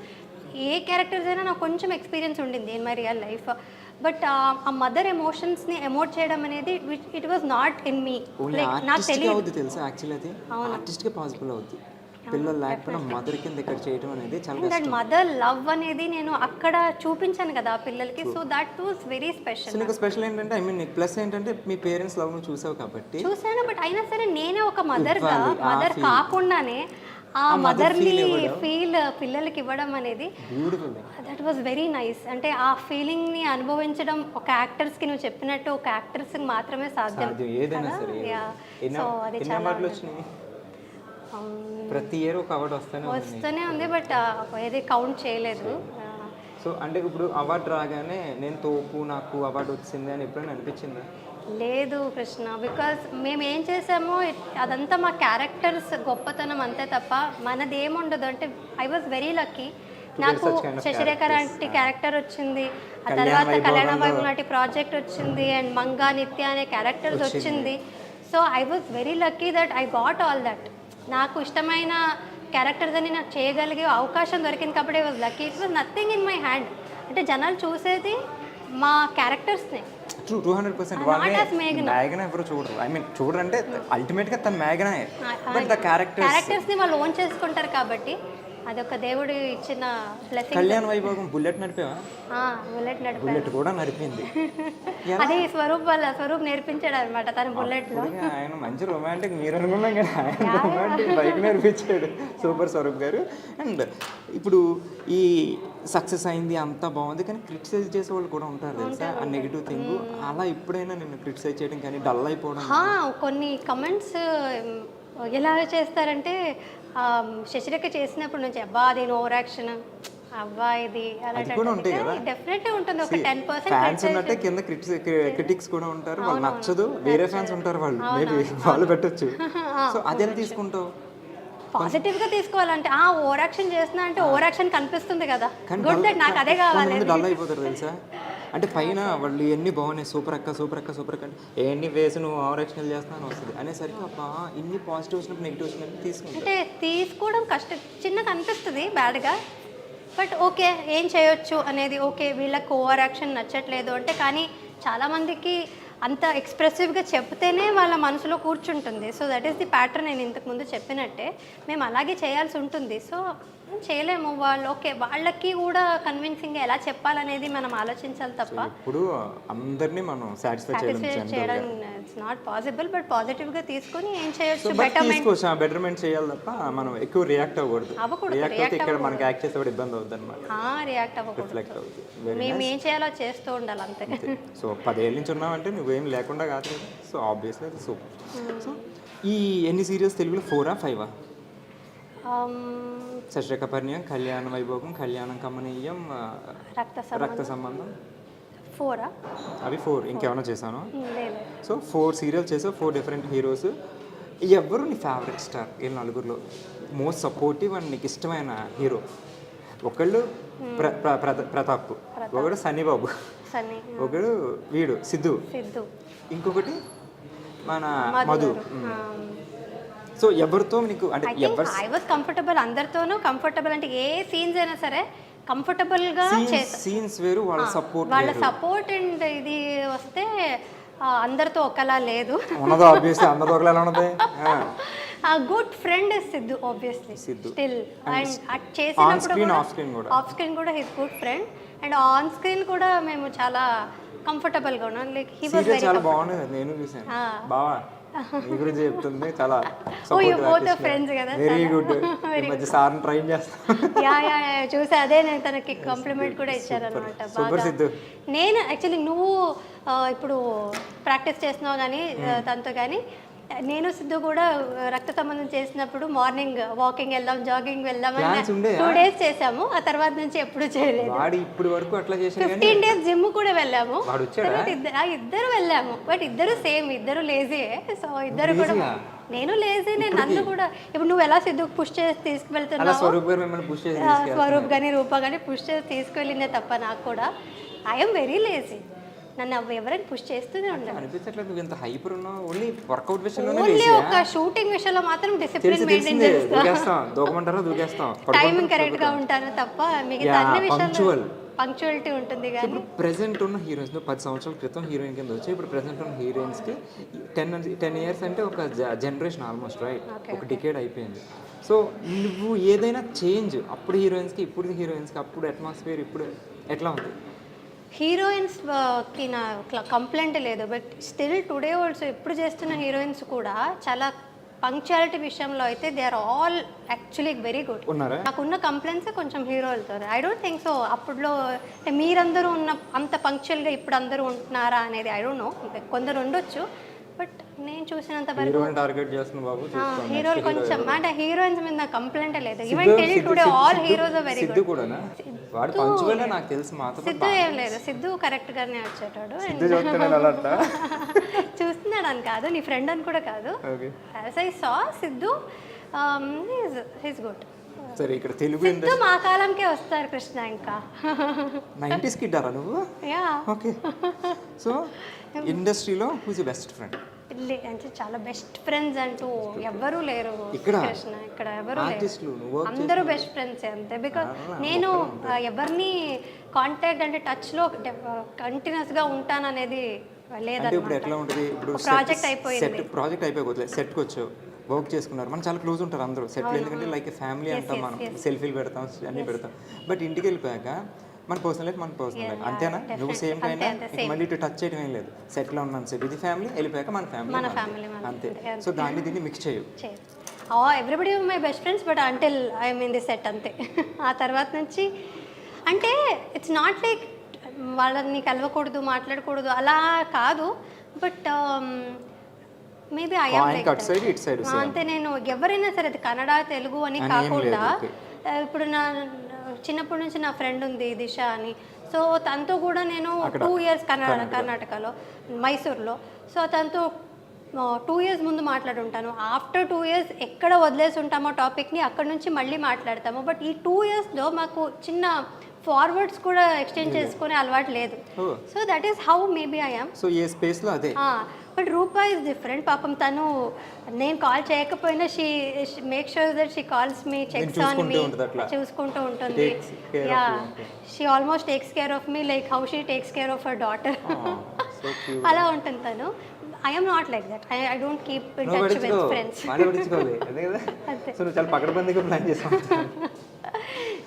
ఏ క్యారెక్టర్స్ అయినా నాకు కొంచెం ఎక్స్పీరియన్స్ ఉండింది in my real life. But ఆ మదర్ ఎమోషన్స్ని ఎమోట్ చేయడం అనేది it was not in me. నాకు తెలియదు తెలుసా యాక్చువల్లీ అది ఆర్టిస్ట్గా పాసిబుల్ అవుతుంది. పిల్లలు లేకపోయినా మదర్ కింద ఇక్కడ చేయడం అనేది చాలా కష్టం. మదర్ లవ్ అనేది నేను అక్కడ చూపించాను కదా పిల్లలకి. So that was very special. నీకు స్పెషల్ ఏంటంటే ఐ మీన్ ప్లస్ ఏంటంటే మీ పేరెంట్స్ లవ్ ను చూసావు కాబట్టి. చూసాను, బట్ అయినా సరే నేనే ఒక మదర్ కాకుండానే ఆ మదర్ని ఫీల్ పిల్లలకి ఇవ్వడం అనేది దట్ వాజ్ వెరీ నైస్. అంటే ఆ ఫీలింగ్ని అనుభవించడం ఒక యాక్టర్స్కి నువ్వు చెప్పినట్టు ఒక యాక్టర్స్కి మాత్రమే సాధ్యం. సో అది చాలా ప్రతి ఇయర్ ఒక అవార్డు వస్తూనే ఉంది, బట్ ఏది కౌంట్ చేయలేదు. సో అంటే ఇప్పుడు అవార్డు రాగానే నేను తోపు నాకు అవార్డు వచ్చింది అని ఎప్పుడైనా అనిపించిందా? లేదు కృష్ణ, బికాజ్ మేము ఏం చేసామో అదంతా మా క్యారెక్టర్స్ గొప్పతనం అంతే తప్ప మనది ఏముండదు. అంటే ఐ వాజ్ వెరీ లక్కీ. నాకు శశిరేఖ లాంటి క్యారెక్టర్ వచ్చింది, ఆ తర్వాత కళ్యాణ వైభవ్ లాంటి ప్రాజెక్ట్ వచ్చింది, అండ్ మంగా నిత్య అనే క్యారెక్టర్స్ వచ్చింది. So I was very lucky that I got all that. నాకు ఇష్టమైన క్యారెక్టర్స్ అని నాకు చేయగలిగే అవకాశం దొరికింది కాబట్టి I was lucky. It was nothing in my hand. అంటే జనాలు చూసేది మా క్యారెక్టర్స్ని. 200% మేఘన ఎవరు చూడరు. ఐ మీన్ చూడరు అంటే అల్టిమేట్గా తన మేఘనే. బట్ ద క్యారెక్టర్స్ని వాళ్ళు ఓన్ చేసుకుంటారు కాబట్టి అదొక దేవుడు ఇచ్చిన బ్లెస్సింగ్. కళ్యాణ వైభోగం బుల్లెట్ నడిపేవా? బుల్లెట్ కూడా నడిపింది. అది స్వరూప్ నేర్పించాడు అనమాట తన బుల్లెట్ లో. ఆయన మంచి రొమాంటిక్, మీరు అనుకున్నాం కదా ఆయన రొమాంటిక్ బైక్ నేర్పించాడు. సూపర్ స్వరూప్ గారు. అండ్ ఇప్పుడు ఈ సక్సెస్ అయింది అంతా బాగుంది కానీ క్రిటిసైజ్ చేసే వాళ్ళు కూడా ఉంటారు తెలుసా ఆ నెగిటివ్ థింగ్. అలా ఎప్పుడైనా నేను క్రిటిసైజ్ చేయడం కానీ డల్ అయిపోవడం కొన్ని కమెంట్స్ ఎలా చేస్తారంటే శశిరేఖ చేసినప్పుడు నుంచి అబ్బా అది ఓవర్ యాక్షన్ అబ్బా ఇది అది కూడా ఉంటాయి కదా. డెఫినెట్లీ ఉంటుంది. ఒక 10% ఫ్యాన్స్ ఉన్నట్టే కింద క్రిటిక్స్ కూడా ఉంటారు. వాళ్ళు నచ్చదు వేరే ఫ్యాన్స్ ఉంటారు, వాళ్ళు మేబీ వాళ్ళు పెట్టొచ్చు. సో అదెలా తీసుకుంటావు? పాజిటివ్ గా తీసుకోవాలంటే ఓవర్ యాక్షన్ చేస్తున్నా అంటే ఓవర్ యాక్షన్ కనిపిస్తుంది కదా, గుడ్ దట్ నాకు అదే కావాలి. డల్ అయిపోతారు తెలుసా. అంటే పైన వాళ్ళు ఎన్ని బాగున్నాయి, సూపర్ అక్క సూపర్ అక్క సూపర్ అక్క అంటే ఎన్ని వేసి నువ్వు ఓవర్ యాక్షన్ చేస్తున్నాను వస్తుంది అనేసరికి అబ్బా ఇన్ని పాజిటివ్ వచ్చినప్పుడు నెగిటివ్ వచ్చినప్పుడు తీసుకుంటా. అంటే తీసుకోవడం కష్టం, చిన్నగా అనిపిస్తుంది బ్యాడ్గా, బట్ ఓకే ఏం చేయొచ్చు అనేది. ఓకే వీళ్ళకి ఓవర్ యాక్షన్ నచ్చట్లేదు అంటే, కానీ చాలామందికి అంత ఎక్స్ప్రెసివ్గా చెప్తేనే వాళ్ళ మనసులో కూర్చుంటుంది. So that is the pattern. నేను ఇంతకుముందు చెప్పినట్టే మేము అలాగే చేయాల్సి ఉంటుంది. సో చేయలేము. వాళ్ళు ఓకే వాళ్ళకి కూడా కన్విన్సింగ్గా ఎలా చెప్పాలనేది మనం ఆలోచించాలి తప్ప ఇప్పుడు అందరినీ మనం సాటిస్ఫై చేయడం ఇట్స్ నాట్ పాసిబుల్. బట్ పాజిటివ్గా తీసుకొని ఏం చేయొచ్చు, బెటర్మెంట్ చేయాలి తప్ప మనం ఎక్కువ రియాక్ట్ అవ్వకూడదు. రియాక్ట్ ఇక్కడ మనకి యాక్ట్ చేసేవాడు ఇబ్బంది అవుతుంది అనమాట. రియాక్ట్ అవ్వకూడదు. మేము ఏం చేయాలో చేస్తూ ఉండాలి అంతే. సో 10 ఏళ్ళ నుంచి ఉన్నామంటే నువ్వేం లేకుండా కాదు కదా. సో ఆబ్వియస్లీ అది సూపర్. సో ఈ ఎన్ని సీరియల్స్ తెలుగులో 4 ఆ 5 ఆ? శశిరేఖ పరిణయం, కళ్యాణ వైభోగం, కళ్యాణం కమనీయం, రక్త సంబంధం 4 అవి 4. ఇంకేమైనా చేశాను? సో 4 సీరియల్స్ చేసావు, 4 డిఫరెంట్ హీరోస్. ఎవరు నీ ఫేవరెట్ స్టార్? ఈ నలుగురిలో మోస్ట్ సపోర్టివ్ అండ్ నీకు ఇష్టమైన హీరో? ఒకళ్ళు ప్రతాప్, ఒకడు సన్నీబాబు, ఒకడు వీడు సిద్ధు, ఇంకొకటి మన మధు. సో ఎవరితో నీకు అంటే ఐ వాస్ కంఫర్టబుల్, అందరితోనూ కంఫర్టబుల్. అంటే ఏ సీన్స్ అయినా సరే కంఫర్టబుల్ గా సీన్స్ వేరు, వాళ్ళ సపోర్ట్ అండ్ ఇది వస్తే అందరితో ఒకలా లేదు. ఉన్నదో ఆబ్వియస్లీ అందరితో ఒకలా ఉన్నది. Good friend is Siddhu obviously still. And చేసినప్పుడు ఆఫ్ స్క్రీన్ కూడా his good friend, and on screen కూడా మేము చాలా కంఫర్టబుల్ గా ఉన్నాం. లైక్ హి వాస్ వెరీ చాలా బాగుంది. నేను చూసాను బావా నీ గురించి చెప్తుంది చాలా ఫ్రెండ్స్ కదా. Very good. ఈ మధ్య సార్ని ట్రైన్ చేస్తాను. యా చూసి అదే నేను తనకి కాంప్లిమెంట్ కూడా ఇచ్చాను అనమాట. బాగా నేను యాక్చువల్లీ నువ్వు ఇప్పుడు ప్రాక్టీస్ చేస్తున్నావు కానీ తనతో, కానీ నేను సిద్ధు కూడా రక్త సంబంధం చేసినప్పుడు మార్నింగ్ వాకింగ్ వెళ్దాం, జాగింగ్ వెళ్దాం అని 2 days చేసాము. ఆ తర్వాత నుంచి ఎప్పుడు చేయలేదు. 15 days జిమ్ కూడా వెళ్ళాము. ఇద్దరు వెళ్ళాము, బట్ ఇద్దరు సేమ్, ఇద్దరు లేజీయే. సో ఇద్దరు కూడా, నేను లేజీ, నన్ను కూడా ఇప్పుడు నువ్వు ఎలా సిద్ధుకు పుష్ చేసి తీసుకువెళ్తున్నావు, స్వరూప్ కానీ రూప కానీ పుష్ చేసి తీసుకువెళ్ళిందే తప్ప నాకు కూడా ఐఎమ్ వెరీ లేజీ. నన్ను ఎవరైనా పుష్ చేస్తూనే ఉండాలి. అనిపించట్లేదు నువ్వు ఎంత హైపర్ ఉన్నావు. ఓన్లీ వర్కౌట్ విషయంలో, ఓన్లీ ఒక షూటింగ్ విషయంలో మాత్రం డిసిప్లిన్ మెయింటైన్ చేస్తాం, టైమింగ్ కరెక్ట్ గా ఉంటాను తప్ప మిగతా అన్ని విషయాల్లో పంక్చువాలిటీ ఉంటుంది. కానీ ఇప్పుడు ప్రెసెంట్ ఉన్న హీరోయిన్స్ 10 సంవత్సరాల క్రితం హీరోయిన్ కింద వచ్చి ఇప్పుడు ప్రెసెంట్ ఉన్న హీరోయిన్స్కి 10 years అంటే ఒక జనరేషన్ ఆల్మోస్ట్, రైట్? ఒక డికేడ్ అయిపోయింది. సో నువ్వు ఏదైనా చేంజ్ అప్పుడు హీరోయిన్స్కి ఇప్పుడు హీరోయిన్స్కి, అప్పుడు అట్మాస్ఫియర్ ఇప్పుడు ఎట్లా ఉంది? హీరోయిన్స్కి నా కంప్లైంట్ లేదు, బట్ స్టిల్ టుడే ఆల్సో ఇప్పుడు చేస్తున్న హీరోయిన్స్ కూడా చాలా పంక్చువాలిటీ విషయంలో అయితే they are all actually very good. నాకున్న కంప్లైంట్స్ కొంచెం హీరోలతో. ఐ డోంట్ థింక్ సో అప్పుడులో మీరందరూ ఉన్న అంత పంక్చువల్గా ఇప్పుడు అందరూ ఉంటున్నారా అనేది ఐ డోంట్ నో. కొందరు ఉండొచ్చు, బట్ నేను చూసినంత వరకు హీరోలు కొంచెం అంటే హీరోయిన్స్ మీద నాకు కంప్లైంట్ లేదు. Even till today all heroes are very good. Siddhu ఏం లేదు, సిద్ధు కరెక్ట్ గానే వచ్చేటాడు. చూస్తున్నాడు అని కాదు, నీ ఫ్రెండ్ అని కూడా కాదు. As I saw Siddhu he's good. సరే ఇక్కడ తెలుగు సిద్ధు మా కాలంకే వస్తారు కృష్ణ. ఇంకా 90s కిడ్ ఆరా నువ్వు? యా. ఓకే. సో ఇండస్ట్రీలో హూస్ యువర్ బెస్ట్ ఫ్రెండ్? అంటే చాలా బెస్ట్ ఫ్రెండ్స్ అంటూ ఎవ్వరూ లేరు కృష్ణ. ఇక్కడ ఎవరు లేరు, అందరూ బెస్ట్ ఫ్రెండ్స్ అంతే. బికాజ్ నేను ఎవరిని కాంటాక్ట్ అంటే టచ్లో కంటిన్యూస్గా ఉంటాననేది లేదంటే. ఇప్పుడు ఎట్లా ఉంటుంది? ఇప్పుడు ప్రాజెక్ట్ అయిపోయింది, ప్రాజెక్ట్ అయిపోయి సెట్కి వచ్చావు, వర్క్ చేసుకున్నారు, మనం చాలా క్లోజ్ ఉంటారు అందరూ సెటిల్. ఎందుకంటే లైక్ ఫ్యామిలీ అంటాం, మనం సెల్ఫీలు పెడతాం, అన్నీ పెడతాం. బట్ ఇంటికి వెళ్ళిపోయాక మన పర్సనల్ లైఫ్ మన పర్సనల్ లైఫ్ అంతేనా? నువ్వు సేమ్ అయినా మళ్ళీ ఇటు టచ్ చేయడం ఏం లేదు. సెటిల్ ఉన్నాను సేపు ఇది ఫ్యామిలీ, వెళ్ళిపోయాక మన ఫ్యామిలీ అంతే. సో దాన్ని దీన్ని మిక్స్ చేయవు. Everybody my best friends, but until I'm in the set అంతే. ఆ తర్వాత నుంచి అంటే ఇట్స్ నాట్ లైక్ వాళ్ళని కలవకూడదు మాట్లాడకూడదు అలా కాదు, but maybe I yam like అటు సైడ్ ఇటు సైడ్ అంతే. నేను ఎవరైనా సరే అది కన్నడ తెలుగు అని అని ఏం కాకుండా లేదు, ఇప్పుడు నా చిన్నప్పటి నుంచి నా ఫ్రెండ్ ఉంది దిశ అని, సో తనతో కూడా నేను అక్కడ 2 years కర్ణాటకలో మైసూర్లో, సో తనతో 2 years ముందు మాట్లాడుంటాను. ఆఫ్టర్ 2 years ఎక్కడ వదిలేసి ఉంటామో టాపిక్ని అక్కడ నుంచి మళ్ళీ మాట్లాడతాము. బట్ ఈ 2 yearsలో మాకు చిన్న ఫార్వర్డ్స్ కూడా ఎక్స్చేంజ్ చేసుకునే అలవాటు లేదు. So that is how maybe I am. So ఏ స్పేస్లో అదే. But Roopa is different. పాపం తను నేను కాల్ చేయకపోయినా she make sure that she calls me, checks on me, చూసుకుంటూ ఉంటుంది. Yeah, she almost takes care of me like how she takes care of her daughter. అలా ఉంటుంది తను. I am not like that. I don't keep in touch with friends. So నువ్వు చాలా పకడ్బందీగా ప్లాన్ చేసావు.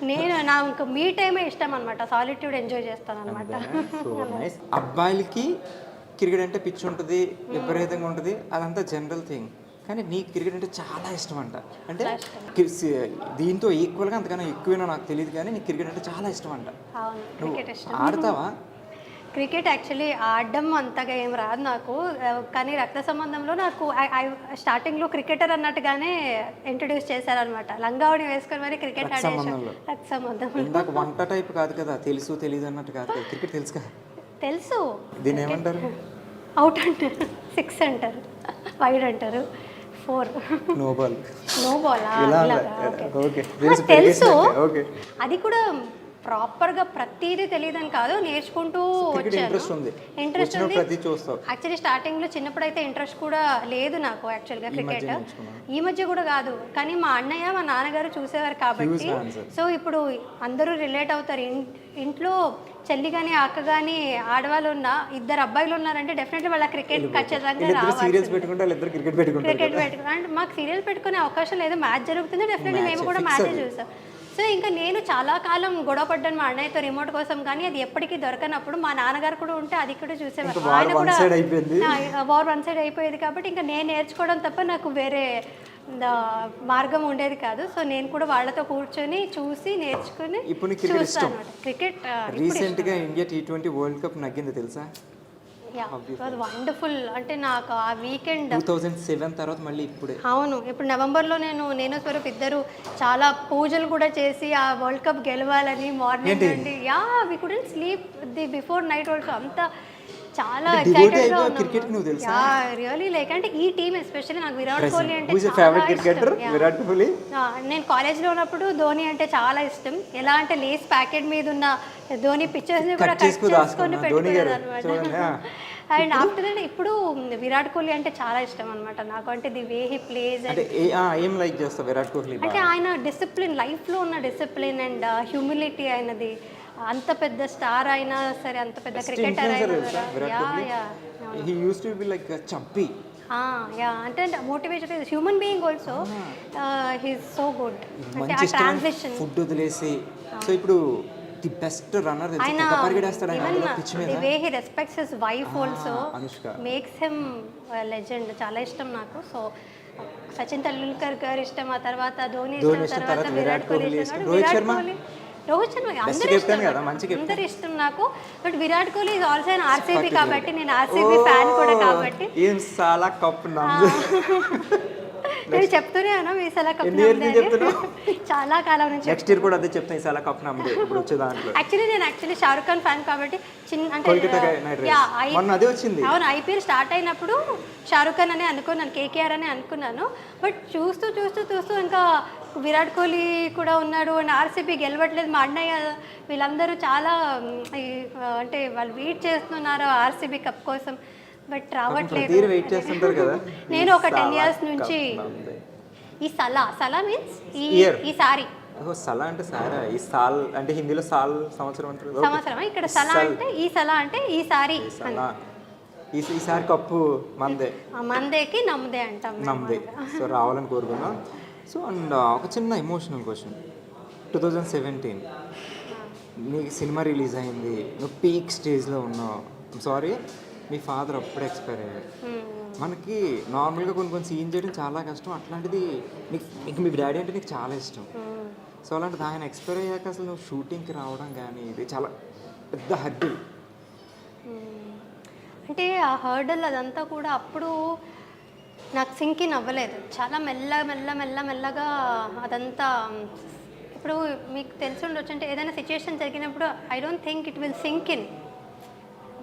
నేను నాకు మీ టైమే ఇష్టం అనమాట, సాలిట్యూడ్ ఎంజాయ్ చేస్తాను అనమాట. అబ్బాయిలకి క్రికెట్ అంటే పిచ్చి ఉంటుంది, విపరీతంగా ఉంటుంది, అదంతా జనరల్ థింగ్. కానీ నీకు క్రికెట్ అంటే చాలా ఇష్టం అంట. అంటే దీంతో ఈక్వల్గా అంతకన్నా ఎక్కువేనో నాకు తెలియదు, కానీ నీకు క్రికెట్ అంటే చాలా ఇష్టం అంట. నువ్వు ఆడతావా? క్రికెట్ యాక్చువల్లీ ఆడడం అంతగా ఏం రాదు నాకు, కానీ రక్త సంబంధంలో నాకు స్టార్టింగ్లో క్రికెటర్ అన్నట్టుగానే ఇంట్రడ్యూస్ చేశారనమాట. లంగావని వేసుకొని మరి క్రికెట్ ఆడేసాను. రక్త సంబంధం ఇందాక వంట టైప్ కాదు కదా, తెలుసు తెలియదు అన్నట్టు కాదు కదా, క్రికెట్ తెలుసు కదా. తెలుసు. దీన్ని ఏమంటారు? అవుట్ అంటారు, 6 అంటారు, వైడ్ అంటారు, 4 నో బాల్. తెలుసు. అది కూడా ప్రాపర్గా ప్రతిదీ తెలియదని కాదు, నేర్చుకుంటూ వచ్చాను. ఇంట్రెస్ట్ ఉంది. యాక్చువల్లీ స్టార్టింగ్లో చిన్నప్పుడు అయితే ఇంట్రెస్ట్ కూడా లేదు నాకు యాక్చువల్గా క్రికెట్. ఈ మధ్య కూడా కాదు, కానీ మా అన్నయ్య మా నాన్నగారు చూసేవారు కాబట్టి. సో ఇప్పుడు అందరూ రిలేట్ అవుతారు. ఇంట్లో చెల్లి కానీ అక్క కానీ ఆడవాళ్ళు ఉన్నా, 2 అబ్బాయిలు ఉన్నారంటే డెఫినెట్లీ వాళ్ళ క్రికెట్ ఖచ్చితంగా రావాలి. క్రికెట్ పెట్టుకుని అంటే మాకు సీరియల్ పెట్టుకునే అవకాశం లేదు. మ్యాచ్ జరుగుతుంది, డెఫినెట్లీ మేము కూడా మ్యాచే చూసాం. సో ఇంకా నేను చాలా కాలం గొడవ పడ్డాను మా అన్నయ్యతో రిమోట్ కోసం, కానీ అది ఎప్పటికీ దొరకనప్పుడు మా నాన్నగారు కూడా ఉంటే అది కూడా చూసేవారు. ఆయన కూడా వార్ 1 side అయిపోయేది కాబట్టి ఇంకా నేను నేర్చుకోవడం తప్ప నాకు వేరే మార్గం ఉండేది కాదు. సో నేను కూడా వాళ్ళతో కూర్చొని చూసి నేర్చుకుని చూస్తాను క్రికెట్. రీసెంట్గా ఇండియా T20 వరల్డ్ కప్ నగ్గింది తెలుసా? వండర్ఫుల్. అంటే నాకు ఆ వీకెండ్ 2007 తర్వాత మళ్ళీ ఇప్పుడే. అవును, ఇప్పుడు నవంబర్లో నేను స్వరూప్ ఇద్దరు చాలా పూజలు కూడా చేసి ఆ వరల్డ్ కప్ గెలవాలని మార్నింగ్ నుండి we couldn't sleep the before night also. అంతా చాలా ఎక్సైటెడ్ గా ఉన్నాను. రియల్లీ లైక్ అంటే ఈ టీమ్ ఎస్పెషల్లీ నాకు విరాట్ కోహ్లీ అంటే నేను కాలేజ్లో ఉన్నప్పుడు ధోని అంటే చాలా ఇష్టం. ఎలా అంటే లేస్ ప్యాకెట్ మీద ఉన్న ధోని పిక్చర్స్ ని కూడా కట్ చేసుకొని పెట్టుకున్నాను అనమాట. అండ్ ఆఫ్టర్ దట్ ఇప్పుడు విరాట్ కోహ్లీ అంటే చాలా ఇష్టం అనమాట నాకు. అంటే ది వే హీ ప్లేస్ అంటే ఆయన డిసిప్లిన్, లైఫ్లో ఉన్న డిసిప్లిన్ అండ్ హ్యూమిలిటీ ఆయనది. అంత పెద్ద స్టార్ అయినా సరే, అంత పెద్ద క్రికెటర్ అయినా అంటే motivation is human being also. He is so good. అంటే ఆ ట్రాన్సిషన్ ఫుడ్ వదిలేసి సో ఇప్పుడు ది బెస్ట్ రన్నర్ ఆయన the way he respects his wife also makes him legend. చాలా ఇష్టం నాకు. సో సచిన్ తెండూల్కర్ గారు ఇష్టం, ఆ తర్వాత ధోని ఇష్టం, తర్వాత విరాట్ కోహ్లీ ఇష్టం. రోహిత్ శర్మ అందరు ఇష్టం నాకు. But Virat Kohli is also an RCB కాబట్టి నేను RCB ఫ్యాన్ కూడా కాబట్టి నేను చెప్తూనే ఉన్నా ఈసారి కప్ చాలా కాలం నుంచి. నెక్స్ట్ ఇయర్ కూడా అదే చెప్తాను, ఈసారి కప్ నమ్మదే ఇప్పుడు వచ్చే దాంట్లో. యాక్చువల్లీ షారుఖ్ ఖాన్ ఫ్యాన్ కాబట్టి అంటే అవును, IPL స్టార్ట్ అయినప్పుడు షారుఖ్ ఖాన్ అని అనుకున్నాను, KKR అని అనుకున్నాను. బట్ చూస్తూ చూస్తూ చూస్తూ ఇంకా విరాట్ కోహ్లీ కూడా ఉన్నాడు అండ్ RCB గెలవట్లేదు. మా అన్నయ్య వీళ్ళందరూ చాలా అంటే వాళ్ళు వెయిట్ చేస్తున్నారు RCB కప్ కోసం, బట్ రావట్లేదు. నేను ఒక 10 years నుంచి ఈ సలా మీన్స్ ఈసారి సలా అంటే సారా, ఈ సాల్ అంటే హిందీలో సాల్ సంవత్సరం అంటారు. సంవత్సరం ఇక్కడ సలా అంటే ఈ సలా అంటే ఈసారి. ఈసారి కప్పు మందేకి నమ్మదే అంటాం, నమ్మదే. సో రావాలని కోరుకున్నాం. సో అండ్ ఒక చిన్న ఎమోషనల్ క్వశ్చన్. 2017 నీకు సినిమా రిలీజ్ అయింది, నువ్వు పీక్ స్టేజ్లో ఉన్నావు. సారీ, మీ ఫాదర్ అప్పుడే ఎక్స్పైర్ అయ్యారు. మనకి నార్మల్గా కొన్ని సీన్ చేయడం చాలా కష్టం. అట్లాంటిది నీకు మీ డాడీ అంటే నీకు చాలా ఇష్టం. సో అలాంటిది ఆయన ఎక్స్పైర్ అయ్యాక అసలు నువ్వు షూటింగ్కి రావడం కానీ ఇది చాలా పెద్ద హద్దు. అంటే ఆ హర్డల్ అదంతా కూడా అప్పుడు నాకు సింక్ ఇన్ అవ్వలేదు. చాలా మెల్లగా అదంతా ఇప్పుడు మీకు తెలిసి ఉండొచ్చు, అంటే ఏదైనా సిచ్యుయేషన్ జరిగినప్పుడు I don't think it will sink in.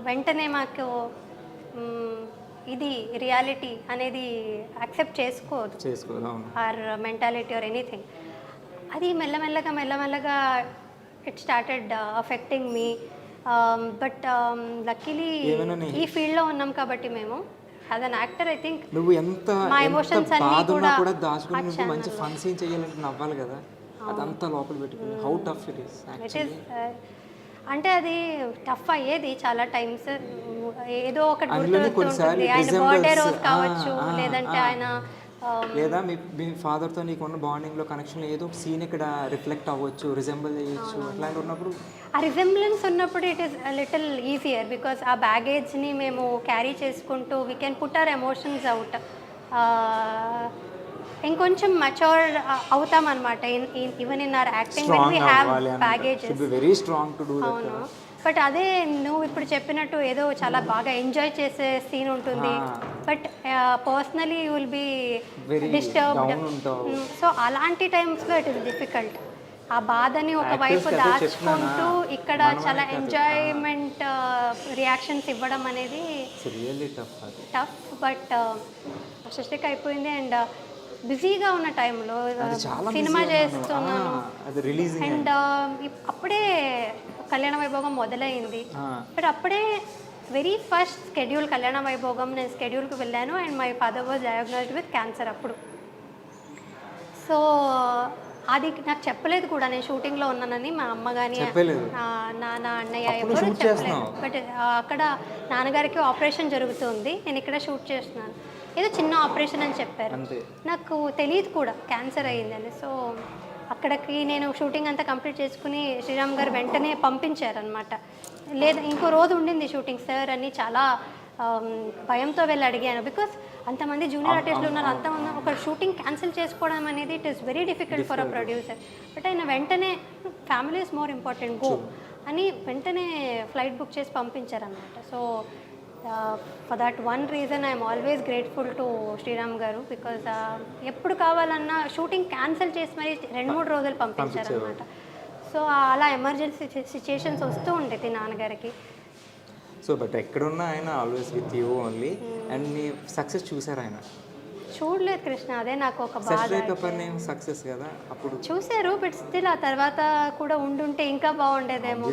వెంటనే మాకు ఇది రియాలిటీ అనేది యాక్సెప్ట్ చేసుకోదు, ఆర్ మెంటాలిటీ ఆర్ ఎనీథింగ్. అది మెల్లమెల్లగా it started affecting me. But luckily ఈ ఫీల్డ్లో ఉన్నాం కాబట్టి మేము as an actor I think నువ్వు ఎంత మా ఎమోషన్స్ అన్నీ కూడా దాచుకుని నువ్వు మంచి ఫన్ సీన్ చేయాలంటే నవ్వాలి కదా, అదంతా లోపల పెట్టుకుని how tough it is actually. అంటే అది టఫ్ అయ్యేది చాలా టైమ్స్. ఏదో ఒకటి గుర్తొస్తుంటుంది, ఆయన బర్త్డే రోజు కావచ్చు, లేదంటే ఆయన లేదా మీ ఫాదర్తో నీకు ఉన్న బాండింగ్లో కనెక్షన్ ఏదో ఒక సీన్ ఇక్కడ రిఫ్లెక్ట్ అవ్వచ్చు, రిజెంబుల్ చేయొచ్చు. అట్లాంటి ఉన్నప్పుడు ఆ రిజెంబ్లెన్స్ ఉన్నప్పుడు it is little easier because ఆ బ్యాగేజ్ని మేము క్యారీ చేసుకుంటూ we can put our emotions out. ఇంకొంచెం మచ్యూర్ అవుతాం అనమాట even in our acting when we have baggages. Very strong to do that. అవును, బట్ అదే నువ్వు ఇప్పుడు చెప్పినట్టు ఏదో చాలా బాగా ఎంజాయ్ చేసే సీన్ ఉంటుంది, but personally you will be disturbed. So అలాంటి టైమ్స్లో ఇట్ ఈస్ డిఫికల్ట్. ఆ బాధని ఒకవైపు దాచుకుంటూ ఇక్కడ చాలా ఎంజాయ్మెంట్ రియాక్షన్స్ ఇవ్వడం అనేది టఫ్. బట్ సృష్టికి అయిపోయింది అండ్ బిజీగా ఉన్న టైంలో సినిమా చేస్తున్నాను అండ్ అప్పుడే కళ్యాణ వైభోగం మొదలైంది. బట్ అప్పుడే వెరీ ఫస్ట్ స్కెడ్యూల్ కళ్యాణ వైభోగం నేను స్కెడ్యూల్కి వెళ్ళాను and my father was diagnosed with cancer అప్పుడు. సో అది నాకు చెప్పలేదు కూడా నేను షూటింగ్లో ఉన్నానని. మా అమ్మ కానీ నా అన్నయ్య ఎవరు చెప్పలేదు. బట్ అక్కడ నాన్నగారికి ఆపరేషన్ జరుగుతుంది, నేను ఇక్కడ షూట్ చేస్తున్నాను, ఏదో చిన్న ఆపరేషన్ అని చెప్పారు. నాకు తెలియదు కూడా క్యాన్సర్ అయ్యిందని. సో అక్కడికి నేను షూటింగ్ అంతా కంప్లీట్ చేసుకుని శ్రీరామ్ గారు వెంటనే పంపించారనమాట. లేదా ఇంకో రోజు ఉండింది షూటింగ్ సార్ అని చాలా భయంతో వెళ్ళి అడిగాను. బికాస్ అంతమంది జూనియర్ ఆర్టిస్టులు ఉన్నారు, అంతమంది ఒక షూటింగ్ క్యాన్సిల్ చేసుకోవడం అనేది it is very difficult for a producer. But ఆయన వెంటనే family is more important go అని వెంటనే ఫ్లైట్ బుక్ చేసి పంపించారనమాట. So for that one reason I'm always grateful to Sriram garu. Because ఎప్పుడు కావాలన్నా షూటింగ్ క్యాన్సిల్ చేసి మరి 2-3 రోజులు పంపించారనమాట. సో అలా ఎమర్జెన్సీ సిచ్యుయేషన్స్ వస్తూ ఉండేది నాన్నగారికి. సో బట్ ఎక్కడున్నా ఆయన always with you only. And నీ సక్సెస్ చూసారు ఆయన? చూడలేదు కృష్ణ, అదే నాకు ఒక బాధ. సక్సెస్ కదా అప్పుడు చూసారు, బట్ స్టిల్ ఆ తర్వాత కూడా ఉండుంటే ఇంకా బాగుండేదేమో.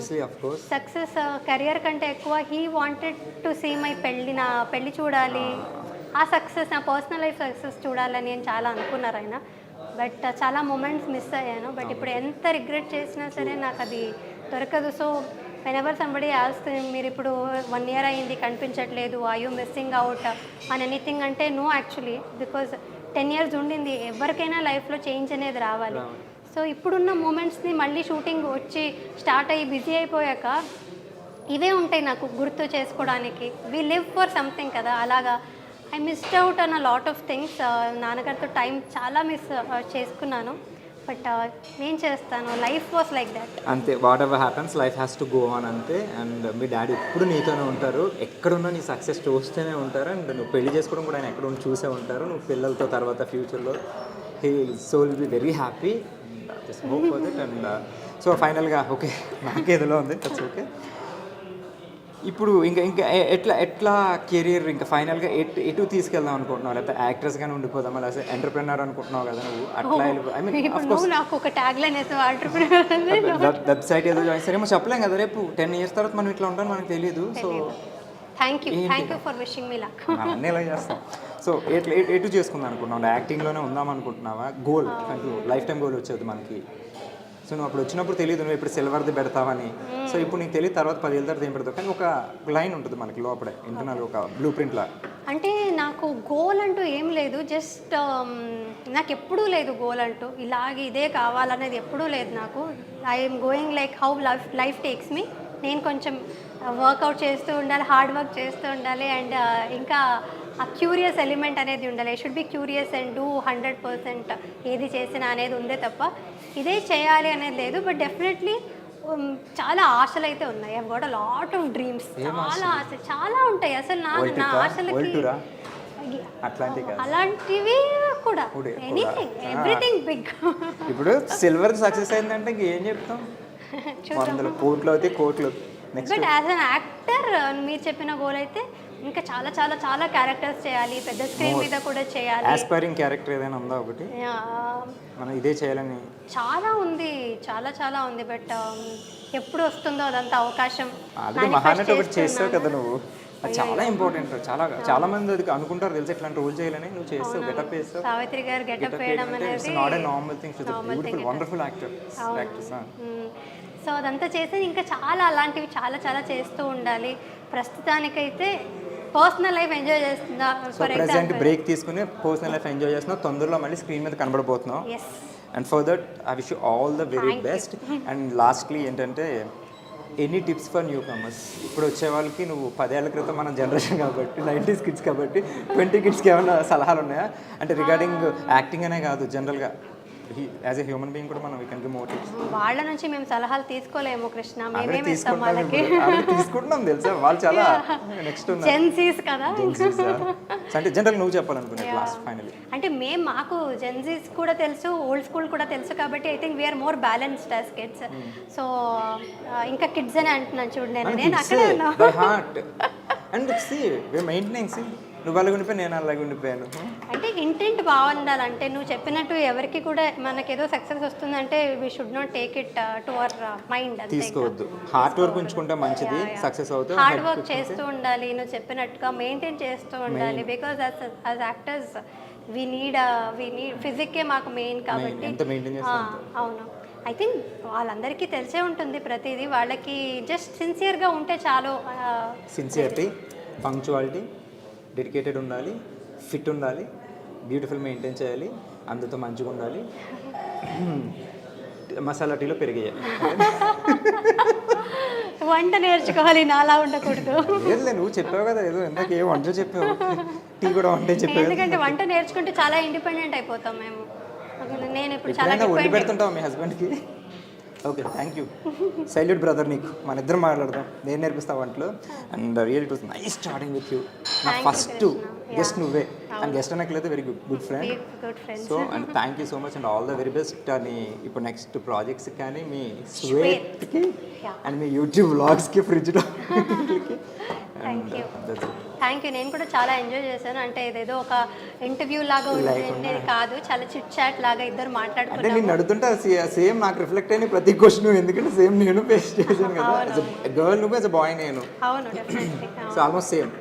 సక్సెస్ కెరియర్ కంటే ఎక్కువ he wanted to see my పెళ్ళి, నా పెళ్ళి చూడాలి, ఆ సక్సెస్ నా పర్సనల్ లైఫ్ సక్సెస్ చూడాలని అని చాలా అనుకున్నారు ఆయన. బట్ చాలా మూమెంట్స్ మిస్ అయ్యాను. బట్ ఇప్పుడు ఎంత రిగ్రెట్ చేసినా సరే నాకు అది దొరకదు. సో whenever somebody asks మీరు ఇప్పుడు 1 year అయింది కనిపించట్లేదు, are you missing out on anything అంటే నో యాక్చువల్లీ, బికాజ్ 10 years ఉండింది. ఎవరికైనా లైఫ్లో చేంజ్ అనేది రావాలి. సో ఇప్పుడున్న మూమెంట్స్ని మళ్ళీ షూటింగ్ వచ్చి స్టార్ట్ అయ్యి బిజీ అయిపోయాక ఇవే ఉంటాయి నాకు గుర్తు చేసుకోవడానికి. వీ లివ్ ఫర్ సంథింగ్ కదా, అలాగా I missed out on a lot of things. నాన్నగారితో టైం చాలా మిస్ చేసుకున్నాను. బట్ నేను చేస్తాను, లైఫ్ వాస్ లైక్ దట్. అంతే, what ever happens life has to go on అంతే. అండ్ మీ డాడీ ఎప్పుడు నీతోనే ఉంటారు, ఎక్కడున్నా నీ సక్సెస్ చూస్తూనే ఉంటారు. అండ్ నువ్వు పెళ్లి చేసుకోవడం కూడా ఆయన ఎక్కడ చూసే ఉంటారు. నువ్వు పిల్లలతో తర్వాత ఫ్యూచర్లో he so will be very happy. Just hope for that. And so ఫైనల్గా ఓకే, నాకేదిలో ఉంది, దట్స్ ఓకే. ఇప్పుడు ఇంకా ఎట్లా కెరీర్ ఇంకా ఫైనల్గా ఎటు తీసుకెళ్దాం అనుకుంటున్నావు? లేకపోతే యాక్ట్రెస్గానే ఉండిపోదామా, లేకపోతే ఎంటర్ప్రెనర్ అనుకుంటున్నావు కదా నువ్వు? అట్లా ఐ మీన్ నాకు ఒక ట్యాగ్ లైన్ ఎంటర్ప్రెనర్ వెబ్సైట్ ఏదో జాయిన్ సరేమో చెప్పలేం కదా, రేపు 10 years తర్వాత మనం ఇట్లా ఉంటాం మనకు తెలియదు. So thank you for wishing me luck. అన్నీ ఇలా చేస్తాం. సో ఎటు చేసుకుందాం అనుకుంటున్నావు? యాక్టింగ్లోనే ఉందాం అనుకుంటున్నావా? గోల్ అంటూ లైఫ్ టైం గోల్ వచ్చేది మనకి. సో నువ్వు అప్పుడు వచ్చినప్పుడు తెలియదు నువ్వు ఇప్పుడు సిల్వర్ది పెడతావని. సో ఇప్పుడు నీకు తెలియదు తర్వాత 10 ఏళ్ళ తర్వాత ఏం పెడతావు, కానీ ఒక లైన్ ఉంటుంది మనకి లోపలే ఇంటర్నల్, ఒక బ్లూ ప్రింట్లా. అంటే నాకు గోల్ అంటూ ఏం లేదు, జస్ట్ నాకు ఎప్పుడూ లేదు గోల్ అంటూ ఇదే కావాలనేది ఎప్పుడూ లేదు నాకు. I'm going like how life takes me. నేను కొంచెం వర్కౌట్ చేస్తూ ఉండాలి, హార్డ్ వర్క్ చేస్తూ ఉండాలి. అండ్ ఇంకా ఆ క్యూరియస్ ఎలిమెంట్ అనేది ఉండాలి. I should be curious and do 100% ఏది చేసినా అనేది ఉందే తప్ప ఇదే చేయాలి అనేది లేదు. బట్ డెఫినెట్లీ చాలా ఆశలు అయితే ఉన్నాయి. I got a lot of dreams. చాలా ఆశ చాలా ఉంటాయి అసలు. నా ఆశలకి అలాంటివి కూడా ఎనీథింగ్ ఎవ్రీథింగ్ బిగ్. ఇప్పుడు సిల్వర్ సక్సెస్ అయిందంటే ఏం చెప్తాం, వందల కోట్లు అయితే కోట్లు. బట్ యాజ్ అన్ యాక్టర్ మీరు చెప్పిన గోల్ అయితే ఇంకా చాలా చాలా చాలా క్యారెక్టర్స్ చేయాలి, పెద్ద స్క్రీన్ మీద కూడా చేయాలి. ఆస్పైరింగ్ క్యారెక్టర్ ఏదైనా ఉందా ఒకటి మనం ఇదే చేయాలని? చాలా ఉంది, చాలా చాలా ఉంది. బట్ ఎప్పుడు వస్తుందో అదంతా అవకాశం. మహానటి ఒకటి చేస్తావు కదా నువ్వు, అది చాలా ఇంపార్టెంట్. చాలా మంది అది అనుకుంటారు తెలుసు ఇట్లాంటి రోల్ చేయాలని. నువ్వు చేస్తావు, గెటప్ వేస్తావు. సావిత్రి గారు గెటప్ వేయడం అనేది not a normal thing. She is beautiful wonderful actor. So అదంతా చేసేది ఇంకా చాలా అలాంటివి చాలా చాలా చేస్తూ ఉండాలి. ప్రస్తుతానికైతే పర్సనల్ లైఫ్ ఎంజాయ్ చేస్తున్నా. ఫర్ ఎగ్జాంపుల్ బ్రేక్ తీసుకుని పర్సనల్ లైఫ్ ఎంజాయ్ చేస్తున్నావు, తొందరలో మళ్ళీ స్క్రీన్ మీద కనబడబోతున్నావు. And for that I wish you all the very best. And lastly ఏంటంటే any tips for newcomers? ఇప్పుడు వచ్చే వాళ్ళకి నువ్వు 10 ఏళ్ల క్రితం మన జనరేషన్ కాబట్టి 90s కిడ్స్ కాబట్టి 20 కిడ్స్కి ఏమైనా సలహాలు ఉన్నాయా? అంటే రిగార్డింగ్ యాక్టింగ్ అనే కాదు, జనరల్గా యాజ్ ఎ హ్యూమన్ బీయింగ్ కూడా మనం we can give more tips. వాళ్ళ నుంచి మేము సలహాలు తీసుకోలేము కృష్ణ, మేమేం ఇస్తాం వాళ్ళకి. తీసుకుంటున్నాం తెలుసా, వాళ్ళు చాలా నెక్స్ట్ జెన్సీస్ కదా. అంటే జనరల్ నువ్వు చెప్పాలనుకునే లాస్ట్ ఫైనల్లీ అంటే మేము మాకు జెన్సీస్ కూడా తెలుసు, ఓల్డ్ స్కూల్ కూడా తెలుసు కాబట్టి I think we are more balanced as kids. So ఇంకా కిడ్స్ అని అంటున్నాను చూడు, నేను అక్కడే ఉన్నాను. By heart and see we are maintaining. See నువ్వు అలాగే ఉండిపోయి నేను అలాగే ఉండిపోయాను. అంటే ఇంటెంట్ బాగుండాలంటే నువ్వు చెప్పినట్టు ఎవరికి కూడా మనకేదో సక్సెస్ వస్తుందంటే we should not take it to our mind. తీసుకోవద్దు, హార్డ్ వర్క్ ఉంచుకుంటే మంచిది, సక్సెస్ అవుతుంది. హార్డ్ వర్క్ చేస్తూ ఉండాలి, నువ్వు చెప్పినట్టుగా మెయింటైన్ చేస్తూ ఉండాలి. Because as actors we need ఫిజిక్కే మాకు మెయిన్ కాబట్టి. అవును, ఐ థింక్ వాళ్ళందరికీ తెలిసే ఉంటుంది ప్రతిదీ. వాళ్ళకి జస్ట్ సిన్సియర్గా ఉంటే చాలు. సిన్సియరిటీ, పంక్చువాలిటీ, డెడికేటెడ్ ఉండాలి, ఫిట్ ఉండాలి, బ్యూటిఫుల్ మెయింటైన్ చేయాలి, అందరితో మంచిగా ఉండాలి, మసాలా టీలో పెరిగేయాలి. వంట నేర్చుకోవాలి, నాలా ఉండకూడదు. లేదు నువ్వు చెప్పావు కదా, ఏదో ఇందాక ఏ వంట చెప్పావు, టీ కూడా వంట చెప్పావు. ఎందుకంటే వంట నేర్చుకుంటే చాలా ఇండిపెండెంట్ అయిపోతాం మేము. నేను ఇప్పుడు చాలా వండి పెడుతుంటావు మీ హస్బెండ్కి. Okay, thank you. Salute brother నీకు. మన ఇద్దరం మాట్లాడదాం, నేను నేర్పిస్తా వంటలు. And real it was nice starting with you. నా ఫస్ట్ గెస్ట్ నువ్వే, అండ్ గెస్ట్ అనట్లేదు very good friend. So and thank you so much and all the very best. అని ఇప్పుడు నెక్స్ట్ ప్రాజెక్ట్స్ కానీ మీ స్వేట్కి అండ్ మీ యూట్యూబ్ వ్లాగ్స్కి, ఫ్రిడ్జ్లో. Thank you. నేను కూడా చాలా ఎంజాయ్ చేశాను. అంటే ఇదేదో ఒక ఇంటర్వ్యూ లాగా ఉండేది కాదు, చాలా చిట్ చాట్ లాగా ఇద్దరు మాట్లాడుకుంటే. నేను అడుగుతుంటా సేమ్ నాకు రిఫ్లెక్ట్ అయిన ప్రతి క్వశ్చన్, ఎందుకంటే సేమ్ నేను ఫేస్ చేశాను కదా. గర్ల్ నువ్వు, యాజ్ అ బాయ్ నేను. అవును, definitely. So almost same.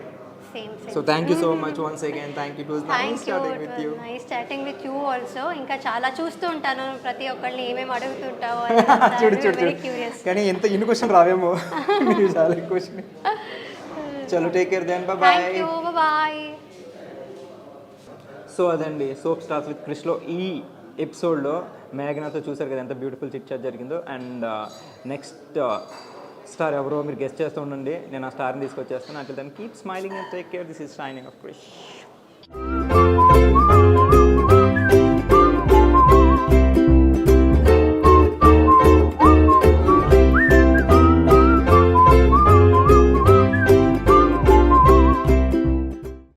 So thank you so much once again. Thank you. It was nice chatting with you. Nice chatting with you also. ఇంకా చాలా చూస్తూ ఉంటాను ప్రతి ఒక్కళ్ళని ఏమేమి అడుగుతుంటావో. చూడు కానీ ఇన్ని క్వశ్చన్ రావేమో, చాలా క్వశ్చన్. చలో take care then, bye bye. Thank you, bye bye. So అదండి సోప్ స్టార్స్ విత్ క్రిష్లో ఈ ఎపిసోడ్లో మేఘనాతో చూసారు కదా ఎంత బ్యూటిఫుల్ చిట్ చాట్ జరిగిందో. అండ్ నెక్స్ట్ స్టార్ ఎవరో మీరు గెస్ట్ చేస్తూ ఉండండి, నేను ఆ స్టార్ని తీసుకొచ్చేస్తాను. అంటే దాన్ని keep smiling and take care. This is signing off Krish.